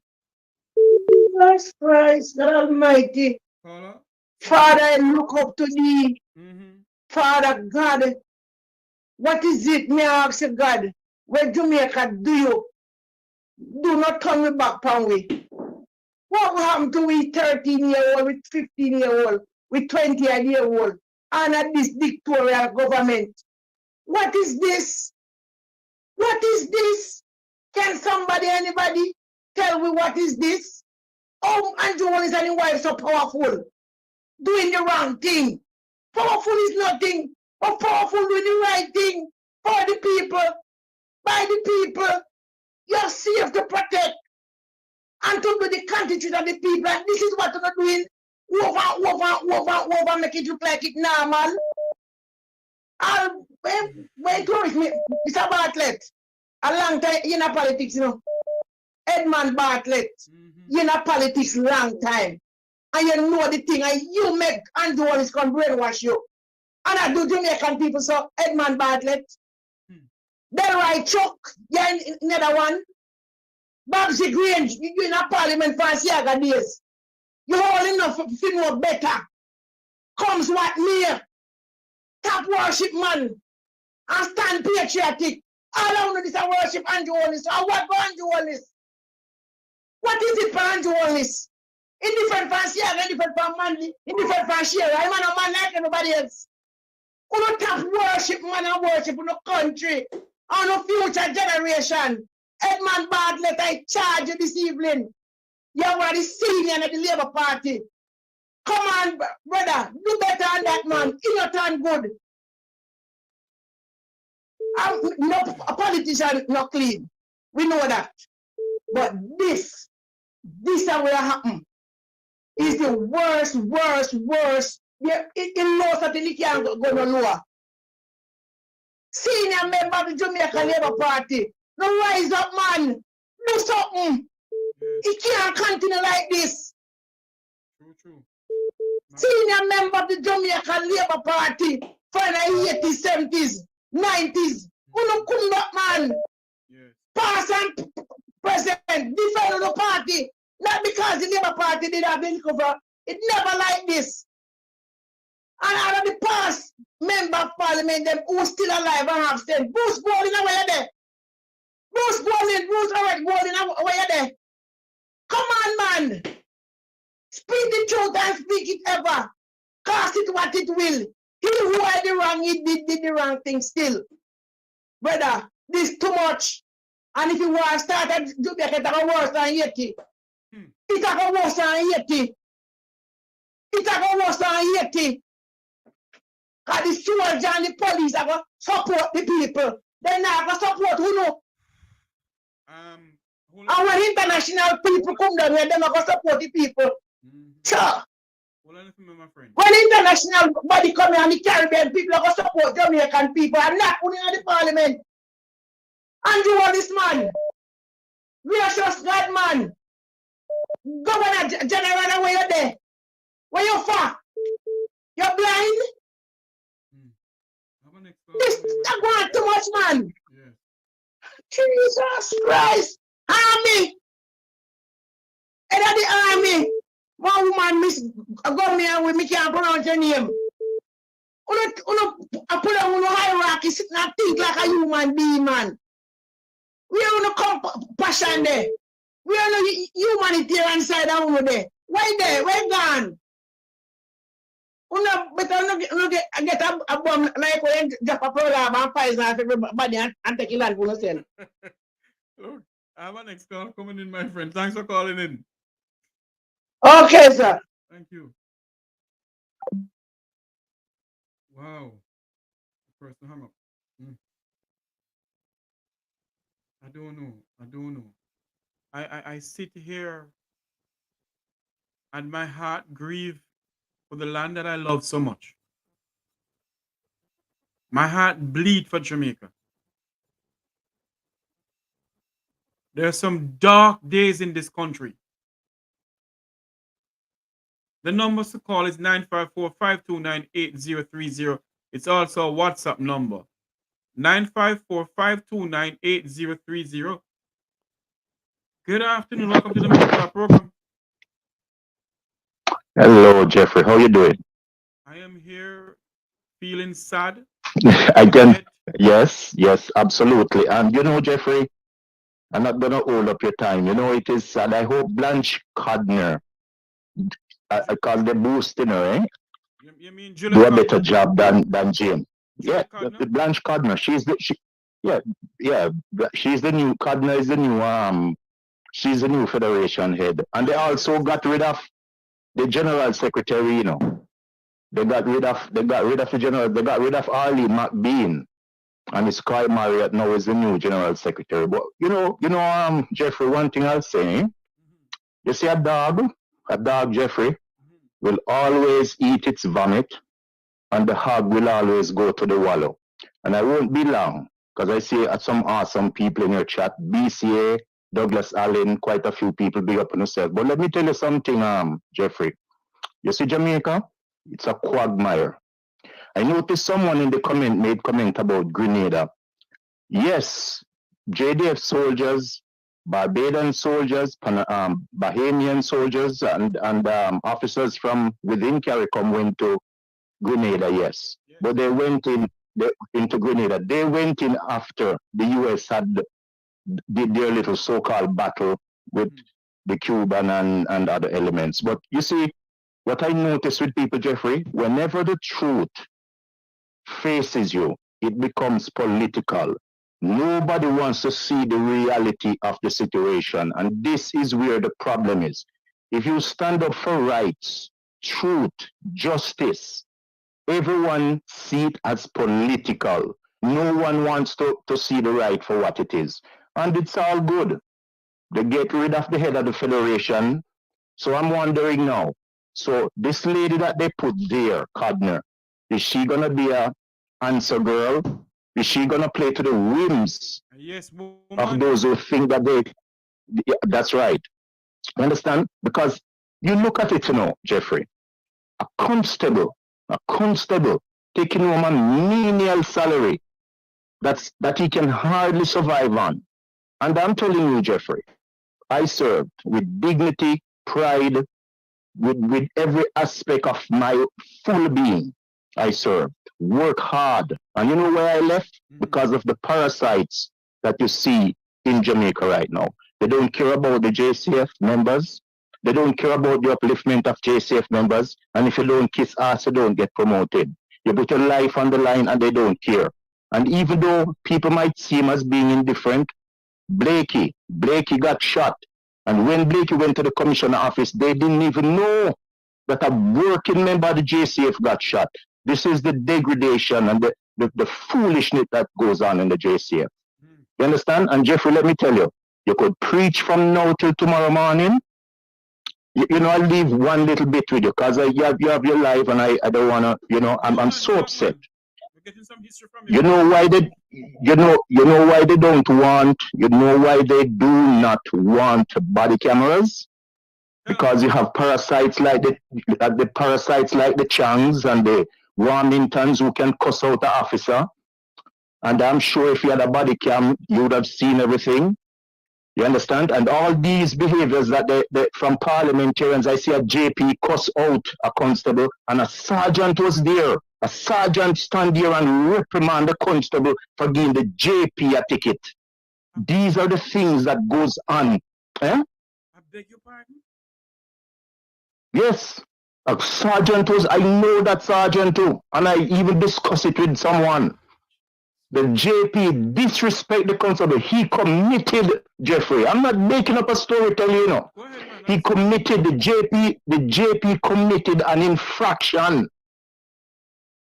Jesus Christ, God Almighty. Father, I look up to thee. Father God, what is it, me ask you, God? When Jamaica do you? Do not turn me back from we. What happened to we 13-year-old, with 15-year-old, with 20-year-old, under this dictatorial government? What is this? What is this? Can somebody, anybody, tell me what is this? Oh, Andrew Wallace and his wife so powerful, doing the wrong thing. Powerful is nothing, but powerful doing the right thing for the people, by the people. You're safe to protect and to do the constitution of the people. And this is what you're doing. Over, make it look like it normal. Wait with me, Mr. Bartlett. A long time in politics, you know. Edmund Bartlett, in politics long time. And you know the thing, and you make Andrew Wallace come brainwash you. And I do Jamaican people, so Edmund Bartlett. Delroy Chuck, yeah, another one. Babsy Grange, you in a parliament for Siaga days. You all enough to know better. Comes what near. Top worship man. And stand patriotic. All I know this is worship Andrew Wallace. So what go Andrew Wallace? What is it for Andrew Wallace? Indifferent from Siaga, indifferent from Mandy, indifferent from Shera. I'm not a man like everybody else. Who don't top worship man and worship in the country. On the future generation. Edmund Bartlett, I charge you this evening. You are the senior of the Labour Party. Come on, brother, do better than that, man. In your turn, good. No, a politician not clean. We know that. But this is what happen. Is the worst. Yeah, it knows that it can't go no lower. Senior member of the Jamaica Labour Party. No rise up, man. Do something. It can't continue like this. True. Senior member of the Jamaica Labour Party from the 80s, 70s, 90s. Who come back, man? Past and present. Defend the party. Not because the Labour Party did have been cover. It never like this. And out of the past member of parliament, them who still alive and have said, Bruce Golding, where you there? Bruce Golding, where you there? Come on, man. Speak the truth and speak it ever. Cast it what it will. He who had the wrong, he did the wrong thing still. Brother, this too much. And if you want to start at Jamaica, it's going worse than 80. It's going worse than 80. It's going worse than 80. Because the soldiers and the police are going to support the people. They're not going to support who know. And when international people come down here, they're not going to support the people. Sure. When international body come here and the Caribbean people are going to support Jamaican people and not only in the parliament. Andrew Wallace, man. Gracious God, man. Governor General, where you there? Where you for? You're blind? This is going too much, man. Jesus Christ. Army. Head of the army. One woman miss go me and we can't pronounce your name. I put on no hierarchy, sitting and think like a human being, man. We are no compassion there. We are no humanitarian side over there. Why there? Where gone? Get a bomb like when just a program and poison everybody and take it land for yourself. Look, I have an next call coming in, my friend. Thanks for calling in. Okay, sir. Thank you. Wow. The person hung up. I don't know. I sit here and my heart grieves for the land that I love so much. My heart bleeds for Jamaica. There are some dark days in this country. The numbers to call is 954-529-8030. It's also a WhatsApp number. 954-529-8030. Good afternoon. Welcome to the Middle Class program. Hello, Jeffrey. How you doing? I am here feeling sad. I can. Yes, absolutely. And you know, Jeffrey, I'm not gonna hold up your time. You know, it is sad. I hope Blanche Codner, I call the boosting her, eh? You mean Do a better job than Jim. Yeah, the Blanche Codner. Yeah, yeah. She's the new Codner is the new she's the new federation head, and they also got rid of the general secretary. You know, they got rid of the general. They got rid of Arlene McBean. And it's Sky Marriott now is the new general secretary. But Jeffrey, one thing I'll say, you see a dog, Jeffrey, will always eat its vomit, and the hog will always go to the wallow. And I won't be long, because I see some awesome people in your chat, BCA, Douglas Allen, quite a few people big up on yourself. But let me tell you something, Jeffrey. You see Jamaica? It's a quagmire. I noticed someone in the comment made comment about Grenada. Yes, JDF soldiers, Barbadian soldiers, Bahamian soldiers, and officers from within CARICOM went to Grenada, yes. But they went into Grenada. They went in after the US had did their little so-called battle with the Cuban and other elements. But you see, what I notice with people, Jeffrey, whenever the truth faces you, it becomes political. Nobody wants to see the reality of the situation. And this is where the problem is. If you stand up for rights, truth, justice, everyone see it as political. No one wants to see the right for what it is. And it's all good. They get rid of the head of the federation. So I'm wondering now, so this lady that they put there, Codner, is she gonna be a answer girl? Is she gonna play to the whims of those who think that that's right? You understand? Because you look at it, Jeffrey, a constable taking home a menial salary that he can hardly survive on. And I'm telling you, Jeffrey, I served with dignity, pride, with every aspect of my full being. I served, work hard. And you know where I left? Because of the parasites that you see in Jamaica right now. They don't care about the JCF members. They don't care about the upliftment of JCF members. And if you don't kiss ass, you don't get promoted. You put your life on the line and they don't care. And even though people might see him as being indifferent, Blakey got shot. And when Blakey went to the commissioner office, they didn't even know that a working member of the JCF got shot. This is the degradation and the foolishness that goes on in the JCF. You understand? And Jeffrey, let me tell you, you could preach from now till tomorrow morning. I'll leave one little bit with you because you have your life and I don't want to, I'm so upset. You know why they why they don't want, why they do not want body cameras? Because you have parasites like the parasites like the Changs and the Warmingtons who can cuss out the officer. And I'm sure if you had a body cam, you would have seen everything. You understand? And all these behaviors that they from parliamentarians, I see a JP cuss out a constable and a sergeant was there. A sergeant stand there and reprimand the constable for giving the JP a ticket. These are the things that goes on. Eh? I beg your pardon? Yes. A sergeant I know that sergeant too. And I even discuss it with someone. The JP disrespect the constable. He committed, Jeffrey. I'm not making up a story, tell you, He committed, the JP committed an infraction.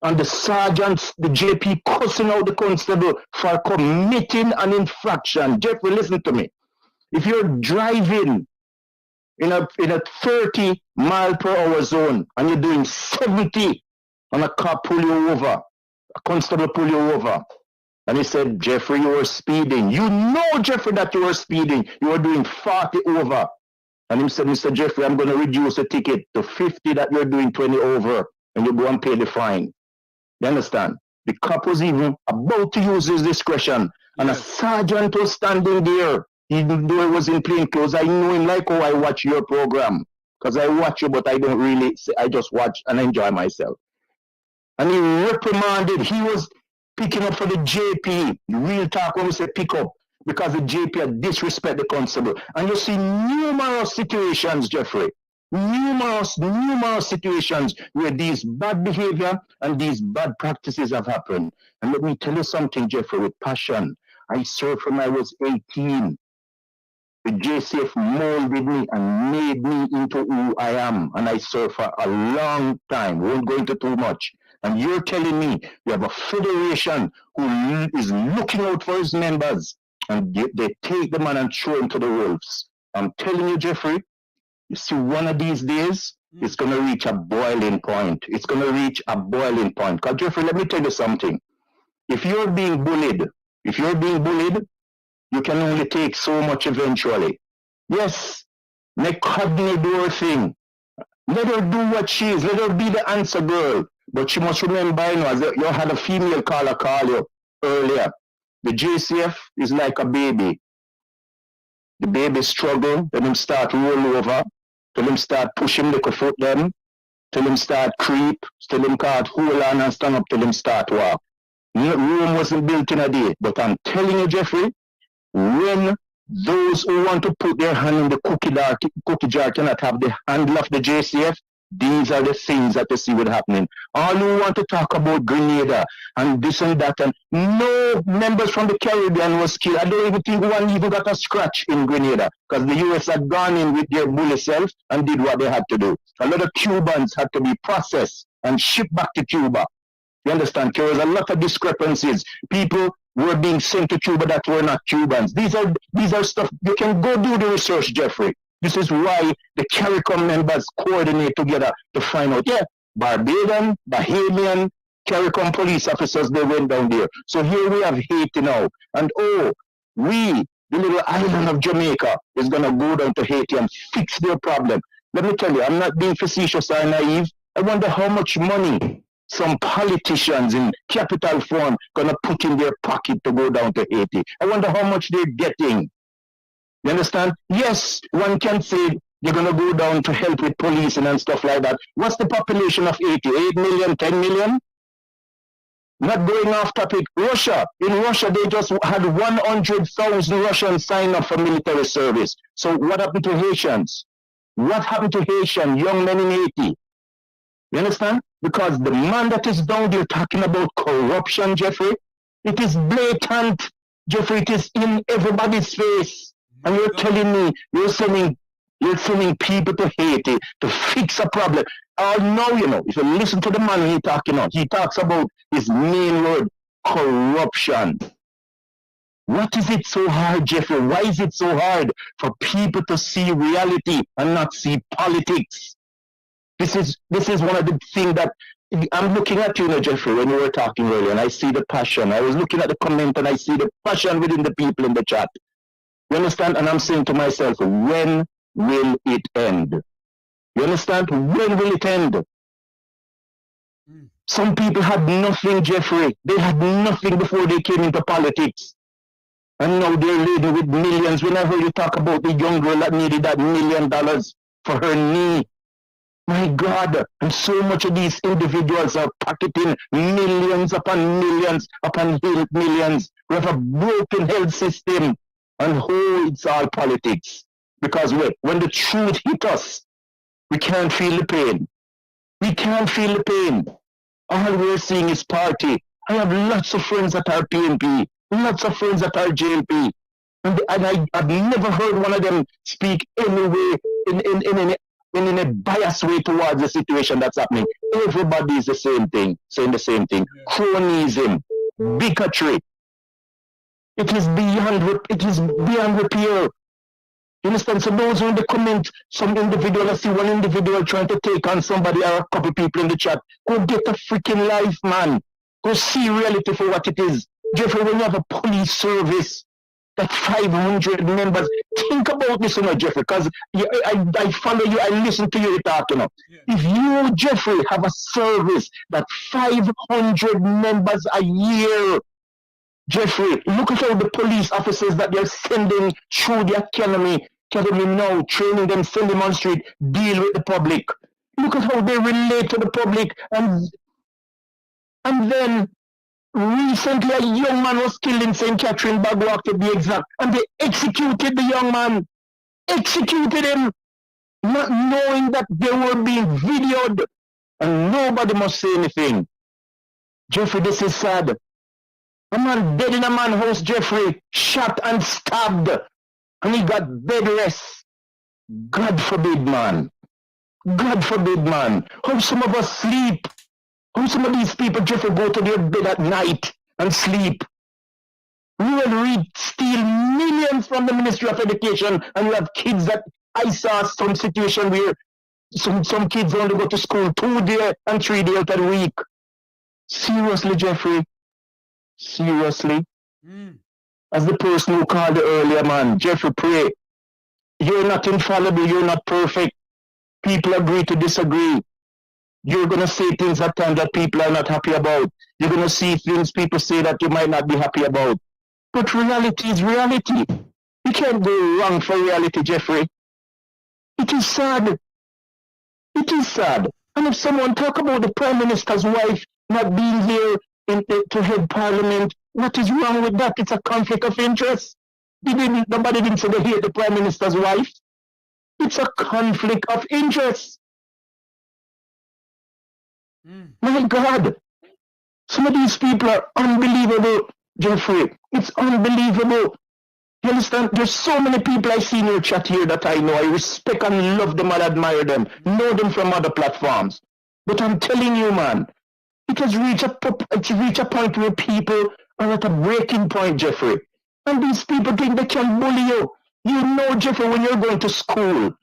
And the JP cussing out the constable for committing an infraction. Jeffrey, listen to me. If you're driving in a 30 mile per hour zone and you're doing 70 and a car pull you over, a constable pull you over, and he said, Jeffrey, you were speeding. You know, Jeffrey, that you were speeding. You were doing 40 over. And he said, Mr. Jeffrey, I'm going to reduce the ticket to 50 that you're doing 20 over. And you go and pay the fine. You understand? The cop was even about to use his discretion. And a sergeant was standing there. Even though he was in plain clothes, I know him like how I watch your program. because I watch you, but I don't really, I just watch and enjoy myself. And he reprimanded, he was picking up for the JP, real talk when we say pick up, because the JP had disrespect the constable. And you see numerous situations, Jeffrey, numerous situations where these bad behavior and these bad practices have happened. And let me tell you something, Jeffrey, with passion. I served when I was 18. The JCF molded me and made me into who I am. And I served for a long time. Won't go into too much. And you're telling me you have a federation who is looking out for his members, and they take the man and throw him to the wolves. I'm telling you, Jeffrey, you see, one of these days, it's going to reach a boiling point. It's going to reach a boiling point. Because, Jeffrey, let me tell you something. If you're being bullied, you can only take so much eventually. Yes, let Courtney do her thing. Let her do what she is. Let her be the answer girl. But you must remember, you know, as you had a female caller call you earlier. The JCF is like a baby. The baby struggle, then him start roll over, till him start pushing the foot them, till him start creep, till him can't hold on and stand up till him start walk. Rome wasn't built in a day. But I'm telling you, Jeffrey, when those who want to put their hand in the cookie jar cannot have the handle of the JCF, these are the things that you see what happening. All who want to talk about Grenada and this and that, and no members from the Caribbean was killed. I don't even think one even got a scratch in Grenada, because the US had gone in with their bully self and did what they had to do. A lot of Cubans had to be processed and shipped back to Cuba. You understand? There was a lot of discrepancies. People were being sent to Cuba that were not Cubans. These are stuff you can go do the research, Jeffrey. This is why the CARICOM members coordinate together to find out. Yeah, Barbadian, Bahamian, CARICOM police officers, they went down there. So here we have Haiti now. And the little island of Jamaica, is going to go down to Haiti and fix their problem. Let me tell you, I'm not being facetious or naive. I wonder how much money some politicians in capital form going to put in their pocket to go down to Haiti. I wonder how much they're getting. You understand? Yes, one can say you're going to go down to help with policing and stuff like that. What's the population of Haiti? 8 million, 10 million? Not going off topic. Russia. In Russia, they just had 100,000 Russians sign up for military service. So what happened to Haitians? What happened to Haitian young men in Haiti? You understand? Because the man that is down there talking about corruption, Jeffrey, it is blatant. Jeffrey, it is in everybody's face. And you're telling me you're sending people to Haiti to fix a problem. Now, you know, if you listen to the man he talks about his main word, corruption. What is it so hard, Jeffrey? Why is it so hard for people to see reality and not see politics? This is one of the things that I'm looking at, you know, Jeffrey, when you were talking earlier, and I see the passion. I was looking at the comment and I see the passion within the people in the chat. You understand? And I'm saying to myself, when will it end? You understand? When will it end? Some people had nothing, Jeffrey. They had nothing before they came into politics. And now they're living with millions. Whenever you talk about the young girl that needed that $1 million for her knee, my God, and so much of these individuals are pocketing millions upon millions upon millions. We have a broken health system. And it's all politics. Because when the truth hit us, we can't feel the pain. We can't feel the pain. All we're seeing is party. I have lots of friends that are PNP, lots of friends that are JLP. And I've never heard one of them speak anyway in a biased way towards the situation that's happening. Everybody is the same thing, saying the same thing. Cronyism, bigotry. It is beyond repair. You understand? So those who in the comment, some individual, I see one individual trying to take on somebody or a couple people in the chat. Go get a freaking life, man. Go see reality for what it is. Jeffrey, when you have a police service that 500 members, think about this, you know, Jeffrey, because I follow you, I listen to you talk, you know. Yeah. If you, Jeffrey, have a service that 500 members a year, Jeffrey, look at all the police officers that they're sending through the academy academy now, training them, send them on street, deal with the public. Look at how they relate to the public. And then recently a young man was killed in St. Catherine, Bagwalk to be exact, and they executed the young man. Executed him, not knowing that they were being videoed, and nobody must say anything. Jeffrey, this is sad. A man dead in a man's house, Jeffrey, shot and stabbed, and he got bed rest. God forbid, man. God forbid, man. How some of us sleep. How some of these people, Jeffrey, go to their bed at night and sleep. Real Reed steal millions from the Ministry of Education, and you have kids that I saw some situation where some kids only go to school 2 days and 3 days out of the week. Seriously, Jeffrey? Seriously? As the person who called you earlier, man, Jeffrey, pray. You're not infallible, you're not perfect. People agree to disagree. You're going to say things at times that people are not happy about. You're going to see things people say that you might not be happy about. But reality is reality. You can't go wrong for reality, Jeffrey. It is sad. It is sad. And if someone talk about the Prime Minister's wife not being here to head Parliament, what is wrong with that? It's a conflict of interest. Nobody didn't say they hate the Prime Minister's wife. It's a conflict of interest. My God. Some of these people are unbelievable, Jeffrey. It's unbelievable. You understand? There's so many people I see in your chat here that I know. I respect and love them and admire them. Know them from other platforms. But I'm telling you, man, it has reached a point where people are at a breaking point, Jeffrey. And these people think they can bully you. You know, Jeffrey, when you're going to school,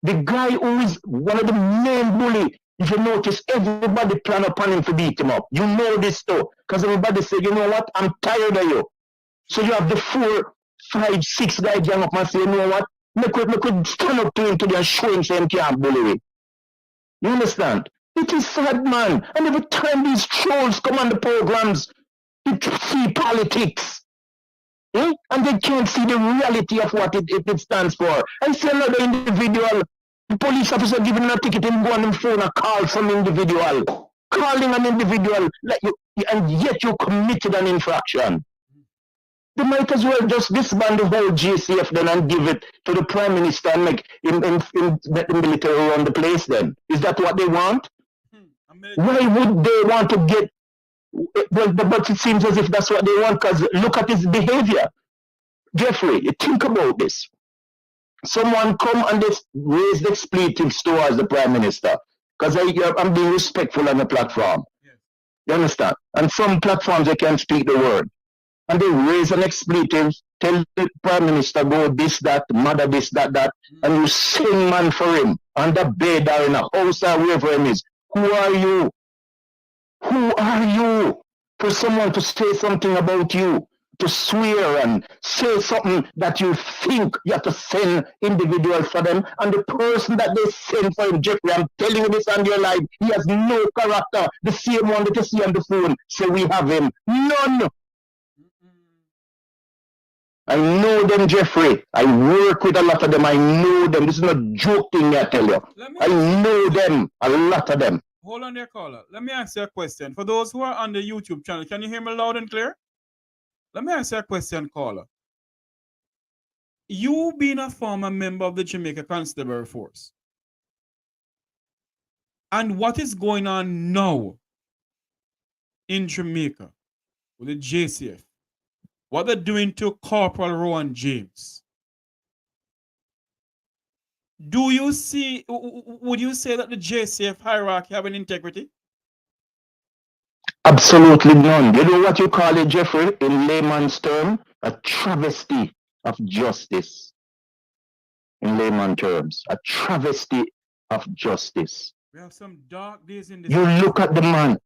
the guy who is one of the main bully, if you notice, everybody plan upon him to beat him up. You know this too. Because everybody say, you know what, I'm tired of you. So you have the 4, 5, 6 guys gang up and say, you know what, me could stand up to him today and show him saying he can't bully me. You understand? It is sad, man. And every time these trolls come on the programs, they see politics. And they can't see the reality of what it stands for. I see another individual, the police officer giving him a ticket and go on the phone and call some individual. Calling an individual, and yet you committed an infraction. They might as well just disband the whole GCF then and give it to the Prime Minister and make the military run the place then. Is that what they want? Why would they want to get... But it seems as if that's what they want, because look at his behavior. Jeffrey, you think about this. Someone come and they raise the expletives towards the Prime Minister, because I'm being respectful on the platform. Yes. You understand? And some platforms they can speak the word. And they raise an expletive, tell the Prime Minister, go this, that, mother this, that, and you sing man for him on the bed or in a house or wherever he is. Who are you? Who are you for someone to say something about you, to swear and say something that you think you have to send individuals for them? And the person that they send for him, Jeffrey, I'm telling you this on your life, he has no character. The same one that you see on the phone, say we have him. None. I know them, Jeffrey. I work with a lot of them. I know them. This is not joking, I tell you. I know them, a lot of them. Hold on there, caller. Let me ask you a question. For those who are on the YouTube channel, can you hear me loud and clear? Let me ask you a question, caller. You being a former member of the Jamaica Constabulary Force, and what is going on now in Jamaica with the JCF? What they're doing to Corporal Rohan James? Do you see, would you say that the JCF hierarchy have an integrity? Absolutely none. You know what you call it, Jeffrey, in layman's term? A travesty of justice. In layman terms, a travesty of justice. We have some dark days in this. You look at the man.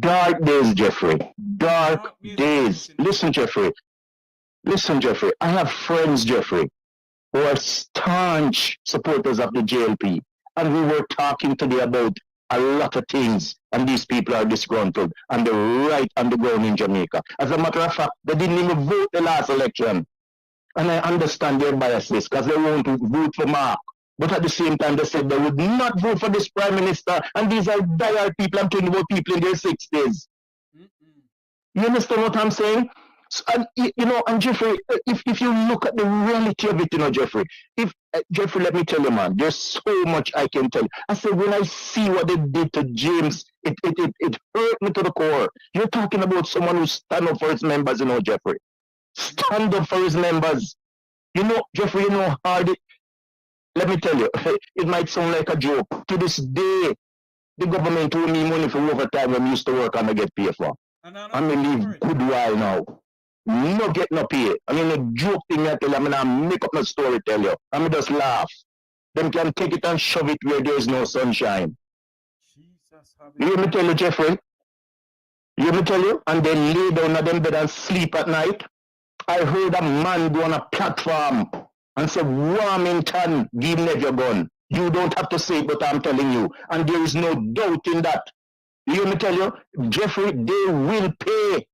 Dark days, Jeffrey. Dark days. Listen, Jeffrey. Listen, Jeffrey. I have friends, Jeffrey, who are staunch supporters of the JLP. And we were talking today about a lot of things. And these people are disgruntled. And they're right on the ground in Jamaica. As a matter of fact, they didn't even vote the last election. And I understand their biases because they won't vote for Mark. But at the same time, they said they would not vote for this prime minister. And these are dire people. I'm talking about people in their 60s. You understand what I'm saying? So, and, you know, and Jeffrey, if you look at the reality of it, you know, Jeffrey, Jeffrey, let me tell you, man, there's so much I can tell you. I said, when I see what they did to James, it hurt me to the core. You're talking about someone who stand up for his members, you know, Jeffrey. Stand up for his members. You know, Jeffrey, you know how hard let me tell you, it might sound like a joke. To this day, the government owe me money for overtime when I used to work and I get paid for. I mean, leave good while now. No get no pay. I mean, a joke thing I tell you, I mean, I make up no story tell you. I mean, just laugh. Them can take it and shove it where there is no sunshine. You hear me tell you, Jeffrey? You hear me tell you? And they lay down on them bed and sleep at night. I heard a man go on a platform and say, Warmington, give me your gun. You don't have to say it, but I'm telling you. And there is no doubt in that. You hear me tell you? Jeffrey, they will pay.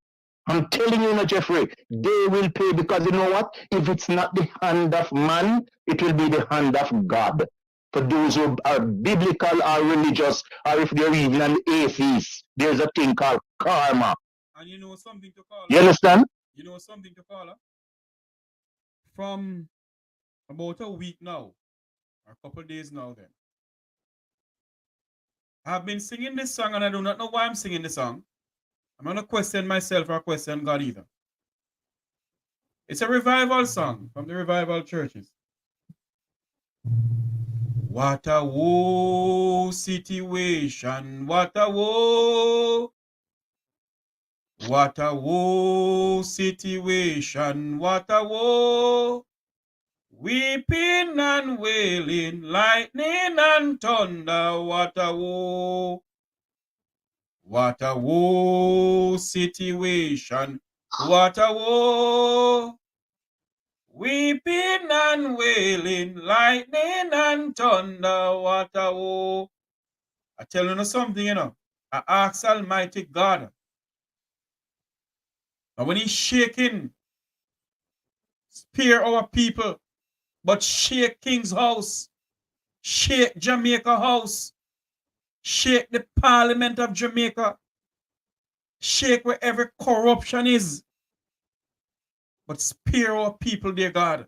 I'm telling you, Jeffrey, they will pay because you know what? If it's not the hand of man, it will be the hand of God. For those who are biblical or religious, or if they're even an atheist, there's a thing called karma. And you know something to call her? You understand? You know something to call her? From about a week now, or a couple of days now then, I've been singing this song and I do not know why I'm singing the song. I'm not going to question myself or question God either. It's a revival song from the revival churches. What a woe situation, what a woe. What a woe situation, what a woe. Weeping and wailing, lightning and thunder, what a woe. What a woe situation, what a woe. Weeping and wailing, lightning and thunder, what a woe. I tell you something, you know. I ask Almighty God. And when he's shaking, spare our people, but shake King's house, shake Jamaica house, shake the Parliament of Jamaica, shake where every corruption is, but spare our people, dear God.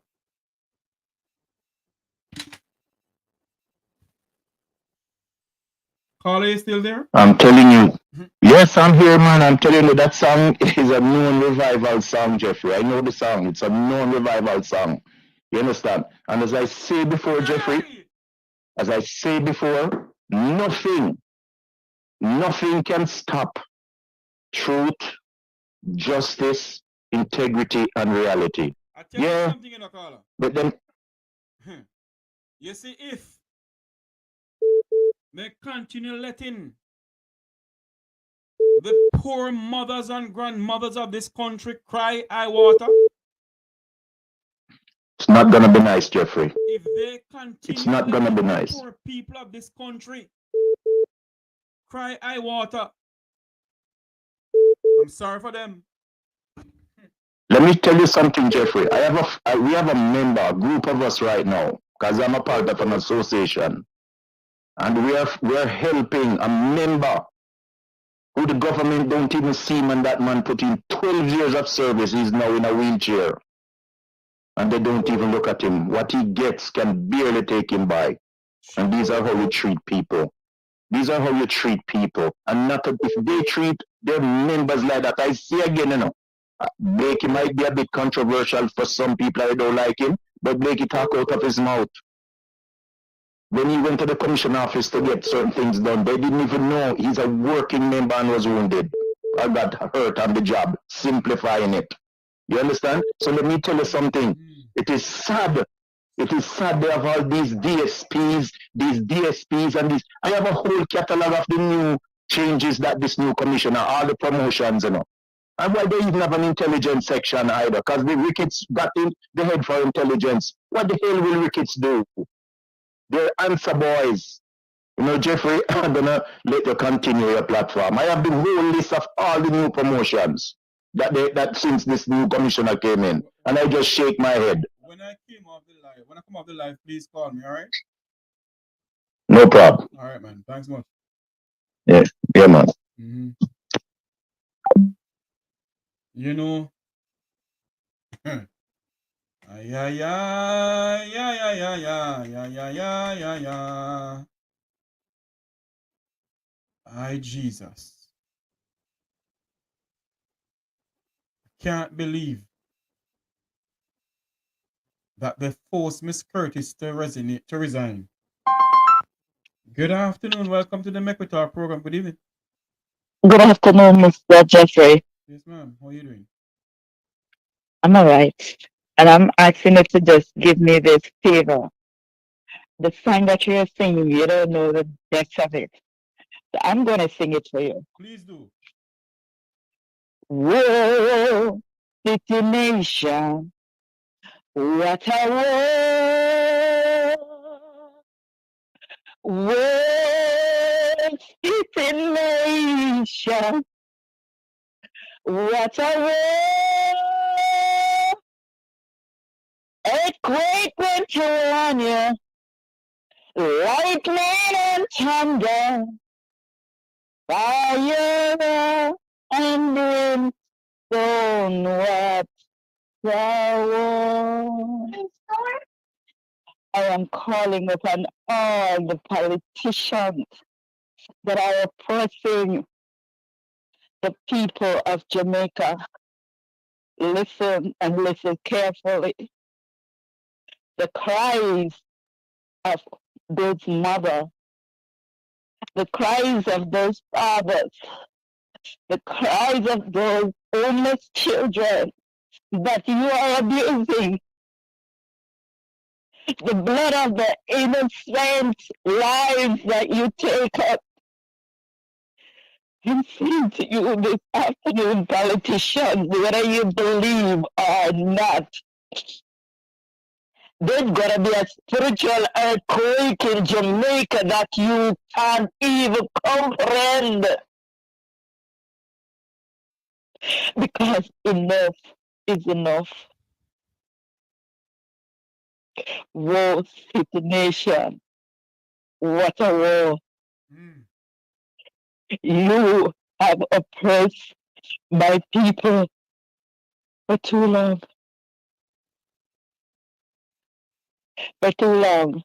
Carla, you still there? I'm telling you. Yes, I'm here, man. I'm telling you that song is a known revival song, Jeffrey. I know the song. It's a known revival song. You understand? And as I say before, Jeffrey, as I say before, nothing can stop truth, justice, integrity, and reality. I tell you something, you know, Carla. But then, you see, if they continue letting the poor mothers and grandmothers of this country cry high water, it's not gonna be nice, Jeffrey. if they continue it's not gonna be nice. The poor people of this country cry high water, I'm sorry for them. Let me tell you something, Jeffrey. We have a member, a group of us right now, because I'm a part of an association. And we're helping a member who the government don't even see him, and that man put in 12 years of service. He's now in a wheelchair. And they don't even look at him. What he gets can barely take him by. And these are how we treat people. These are how you treat people. And not if they treat their members like that. I say again, you know, Blakey might be a bit controversial for some people. I don't like him. But Blakey talk out of his mouth. When he went to the commission office to get certain things done, they didn't even know he's a working member and was wounded or got hurt on the job, simplifying it. You understand? So let me tell you something. It is sad. It is sad they have all these DSPs, and these. I have a whole catalog of the new changes that this new commissioner, all the promotions, you know. And why they even have an intelligence section either? Because the Ricketts got in the head for intelligence. What the hell will Ricketts do? They're answer boys. You know, Jeffrey, I'm gonna let you continue your platform. I have the whole list of all the new promotions. that since this new commissioner came in, and I just shake my head. When I come off the live, please call me, all right? No problem. All right, man. Thanks much. Yeah, man. Mm-hmm. You know, yeah. Ay, Jesus. Can't believe that they forced Miss Curtis to resign. Good afternoon. Welcome to the Make We Talk program. Good evening. Good afternoon, Mr. Jeffrey. Yes, ma'am. How are you doing? I'm all right. And I'm asking you to just give me this favor. The song that you're singing, you don't know the depth of it. So I'm going to sing it for you. Please do. Whoa, city nation, what a war. Whoa, city nation, what a war. Earthquake went to on you. Lightning and thunder, fire and brimstone, what the I am calling upon all the politicians that are oppressing the people of Jamaica. Listen and listen carefully. The cries of those mothers, the cries of those fathers, the cries of those homeless children that you are abusing, the blood of the innocent lives that you take up. I'm saying to you this afternoon, politicians, whether you believe or not, there's gonna be a spiritual earthquake in Jamaica that you can't even comprehend. Because enough is enough. Woe, city nation. What a war. You have oppressed my people for too long. For too long.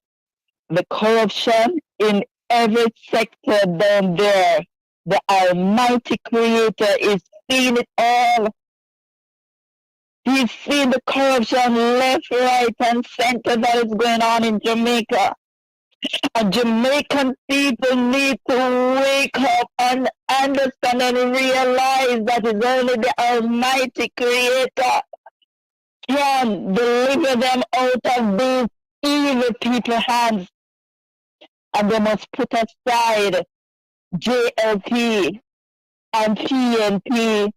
The corruption in every sector down there, the Almighty Creator is seeing it all. He's seen the corruption left, right, and center that is going on in Jamaica. And Jamaican people need to wake up and understand and realize that it's only the Almighty Creator can deliver them out of these evil people's hands. And they must put aside JLP and PNP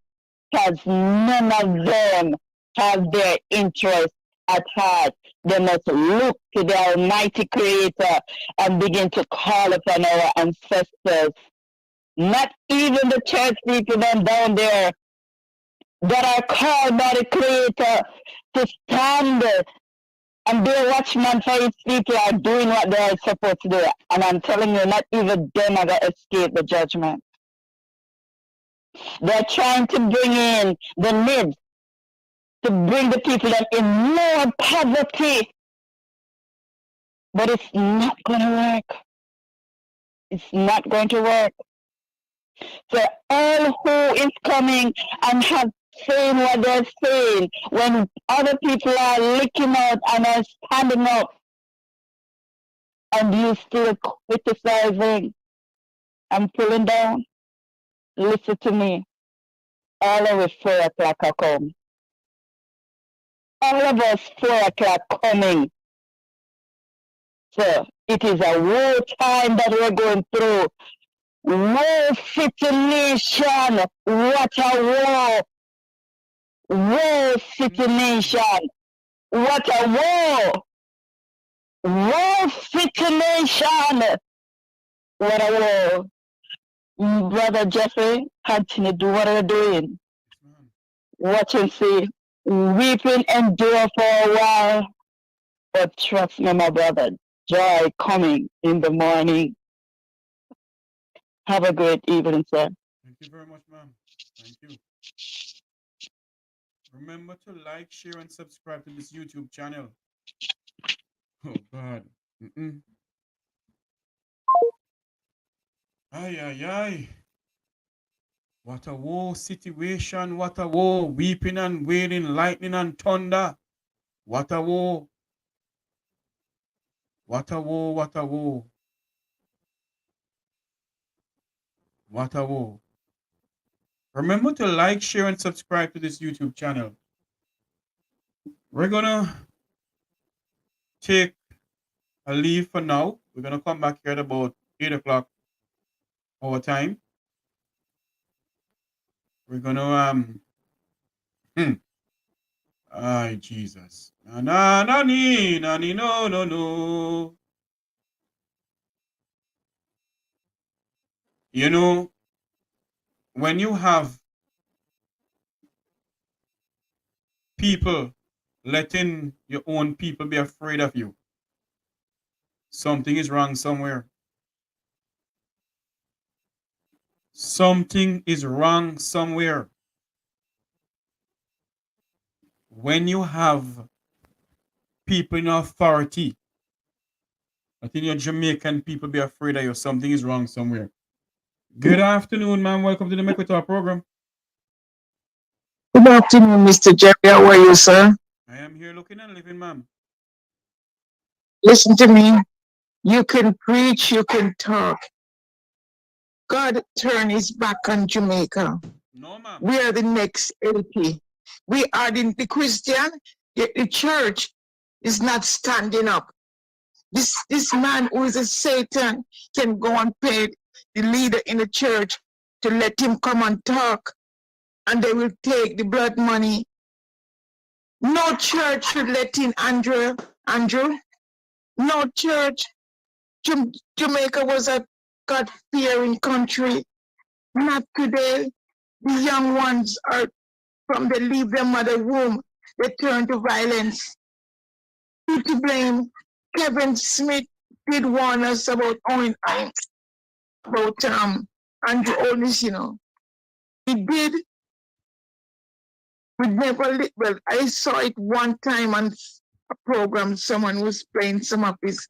because none of them have their interest at heart. They must look to the Almighty Creator and begin to call upon our ancestors. Not even the church people down there that are called by the Creator to stand and be a watchman for his people are doing what they are supposed to do. And I'm telling you, not even them are going to escape the judgment. They're trying to bring in the mid, to bring the people that in more poverty. But it's not going to work. It's not going to work. So all who is coming and have saying what they're saying when other people are looking out and are standing up and you still criticizing and pulling down, listen to me. All of us 4 o'clock are come. All of us 4 o'clock coming. So it is a war time that we're going through. War situation. What a war. War situation. What a war. War situation. What a war. Brother Jeffrey, continue to do what you're doing. Watch and see. Weeping endure for a while, but trust me, my brother, joy coming in the morning. Have a great evening, sir. Thank you very much, ma'am. Thank you. Remember to like, share, and subscribe to this YouTube channel. Oh, God. Ay, ay, ay. What a woe situation. What a woe. Weeping and wailing, lightning and thunder. What a woe. What a woe. What a woe. What a woe. Remember to like, share, and subscribe to this YouTube channel. We're going to take a leave for now. We're going to come back here at about 8 o'clock our time. We're going to, ay, Jesus. No, no. You know, when you have people letting your own people be afraid of you, something is wrong somewhere. Something is wrong somewhere. When you have people in authority, letting your Jamaican people be afraid of you, something is wrong somewhere. Good afternoon, ma'am. Welcome to the Make We Talk program. Good afternoon, Mr. Jerry. How are you, sir? I am here looking and living, ma'am. Listen to me. You can preach, you can talk. God turned his back on Jamaica. No, ma'am. We are the next LP. We are the Christian. The church is not standing up. This man who is a Satan can go and pay the leader in the church to let him come and talk, and they will take the blood money. No church should let in Andrew. No church. Jamaica was a God-fearing country. Not today. The young ones are, from they leave their mother womb, they turn to violence. Who to blame? Kevin Smith did warn us about Andrew Oldness, you know. He did. We never, well, I saw it one time on a program, someone was playing some of his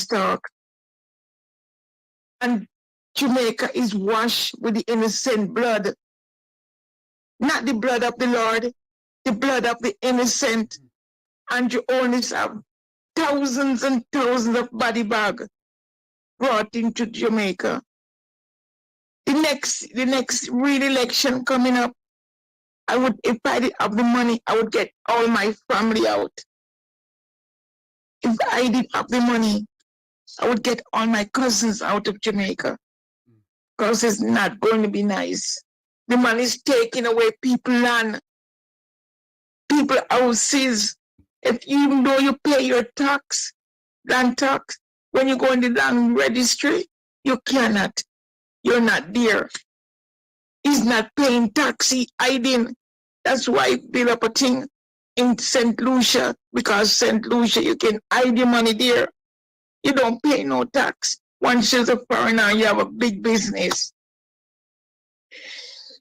talk. And Jamaica is washed with the innocent blood. Not the blood of the Lord, the blood of the innocent. Andrew Oldness have thousands and thousands of body bag brought into Jamaica. The next real election coming up, I would, if I did have the money, I would get all my family out. If I did have the money, I would get all my cousins out of Jamaica. Because it's not going to be nice. The money is taking away people's land, people's houses. If even though you pay your tax, land tax, when you go in the land registry, you cannot. You're not there. He's not paying tax, he hiding. That's why he built up a thing in St. Lucia, because St. Lucia, you can hide your money there. You don't pay no tax. Once you're a foreigner, you have a big business.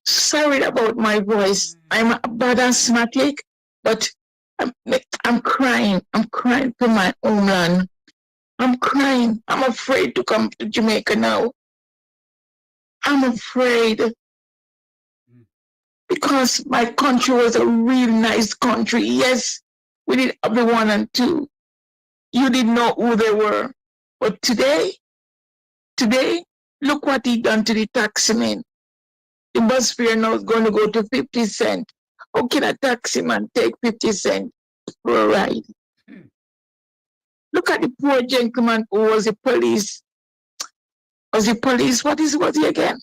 Sorry about my voice. I'm a bad asthmatic, but I'm crying. I'm crying for my homeland. I'm crying. I'm afraid to come to Jamaica now. I'm afraid. Because my country was a real nice country. Yes, we did have the 1 and 2. You didn't know who they were. But today, look what he done to the taximan. The bus fare now is going to go to 50 cents. How can a taxi man take 50 cents for a ride? Look at the poor gentleman who was the police. Was he police? What was he again?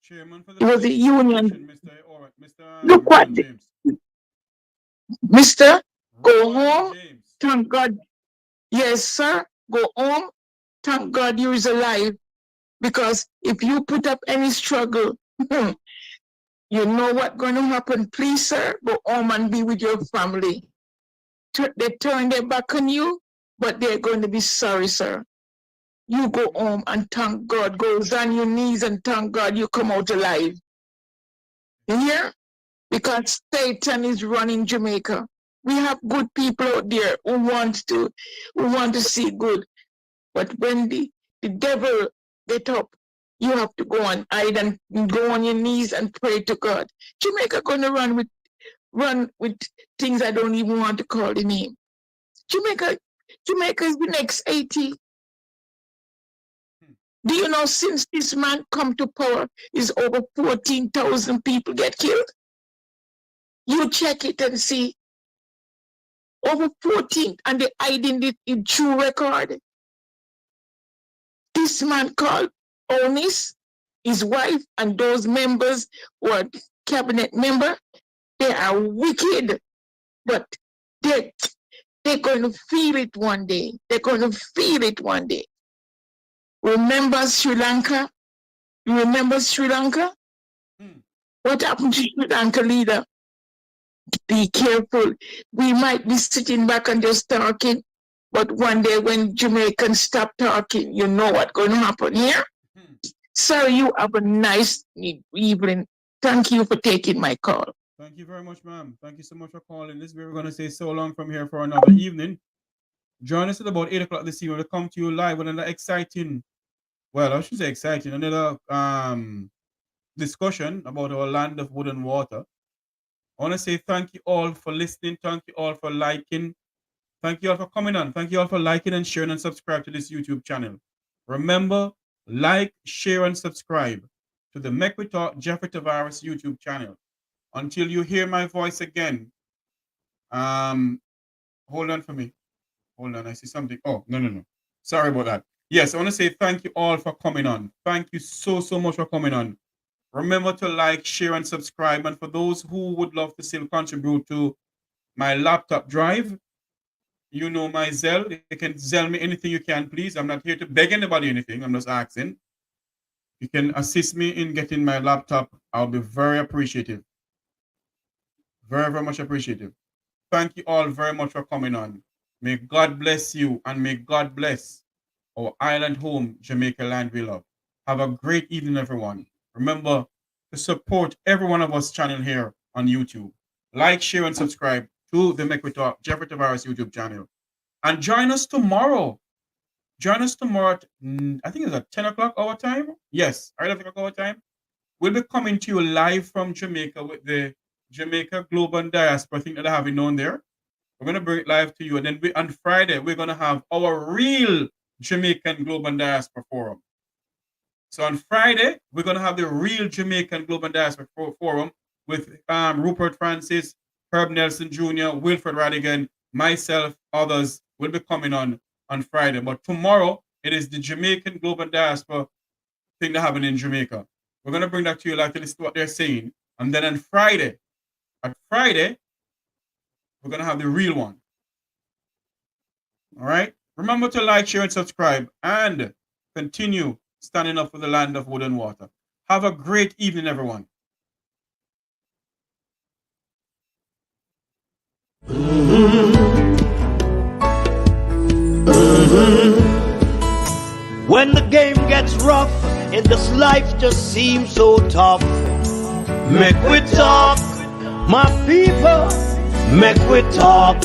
Chairman for the He was the union. Mr. Look what James. Mr. Go home. Thank God. Yes, sir. Go home. Thank God you is alive. Because if you put up any struggle, You know what's going to happen. Please, sir, go home and be with your family. They turn their back on you, but they're going to be sorry, sir. You go home and thank God. Go on your knees and thank God you come out alive. You hear? Because Satan is running Jamaica. We have good people out there who want to see good. But when the devil get up, you have to go and hide and go on your knees and pray to God. Jamaica gonna run with things I don't even want to call the name. Jamaica is the next 80. Do you know since this man come to power, is over 14,000 people get killed? You check it and see. Over 14, and they hiding it in true record. This man called Onis, his wife, and those members who are cabinet member, they are wicked, but they're going to feel it one day. They're going to feel it one day. Remember Sri Lanka? You remember Sri Lanka? What happened to Sri Lanka leader? Be careful. We might be sitting back and just talking, but one day when Jamaicans stop talking, you know what's going to happen here? Sir, you have a nice evening. Thank you for taking my call. Thank you very much, ma'am. Thank you so much for calling. This we're going to say so long from here for another evening. Join us at about 8 o'clock this evening. We'll come to you live with another exciting, well, I should say exciting, another discussion about our land of wood and water. I want to say thank you all for listening. Thank you all for liking. Thank you all for coming on. Thank you all for liking and sharing and subscribe to this YouTube channel. Remember, like, share, and subscribe to the Make We Talk Jeffrey Tavares YouTube channel. Until you hear my voice again, hold on for me. Hold on, I see something. Oh, no. Sorry about that. Yes, I want to say thank you all for coming on. Thank you so much for coming on. Remember to like, share, and subscribe. And for those who would love to still contribute to my laptop drive, you know my Zelle. You can Zelle me anything you can, please. I'm not here to beg anybody anything. I'm just asking. You can assist me in getting my laptop. I'll be very appreciative. Very, very much appreciative. Thank you all very much for coming on. May God bless you and may God bless our island home, Jamaica land we love. Have a great evening, everyone. Remember to support every one of us channel here on YouTube. Like, share, and subscribe to the Make We Talk Jeffrey Tavares YouTube channel. And join us tomorrow. Join us tomorrow at, I think it's at 10 o'clock our time. Yes, 11 o'clock our time. We'll be coming to you live from Jamaica with the Jamaica Global Diaspora thing that I have known there. We're going to bring it live to you. And then on Friday, we're going to have our real Jamaican Global Diaspora Forum. So on Friday, we're going to have the real Jamaican Global Diaspora Forum with Rupert Francis, Herb Nelson Jr., Wilfred Radigan, myself, others will be coming on Friday. But tomorrow, it is the Jamaican Global Diaspora thing that happened in Jamaica. We're going to bring that to you like to listen to what they're saying. And then on Friday, we're going to have the real one. All right? Remember to like, share, and subscribe, and continue standing up for the land of wood and water. Have a great evening, everyone. When the game gets rough and this life just seems so tough, make we talk, my people, make we talk.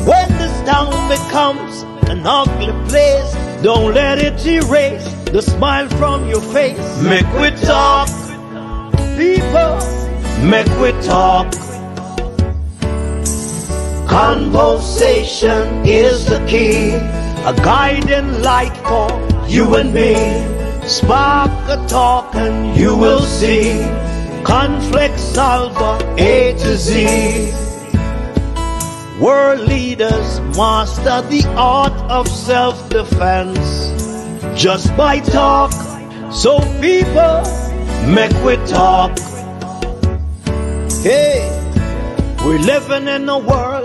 When this town becomes an ugly place, don't let it erase the smile from your face. Make we talk, people, make we talk. Conversation is the key, a guiding light for you and me. Spark a talk and you will see. Conflict solver A to Z. World leaders master the art of self-defense just by talk. So people, make we talk. Hey, we're living in a world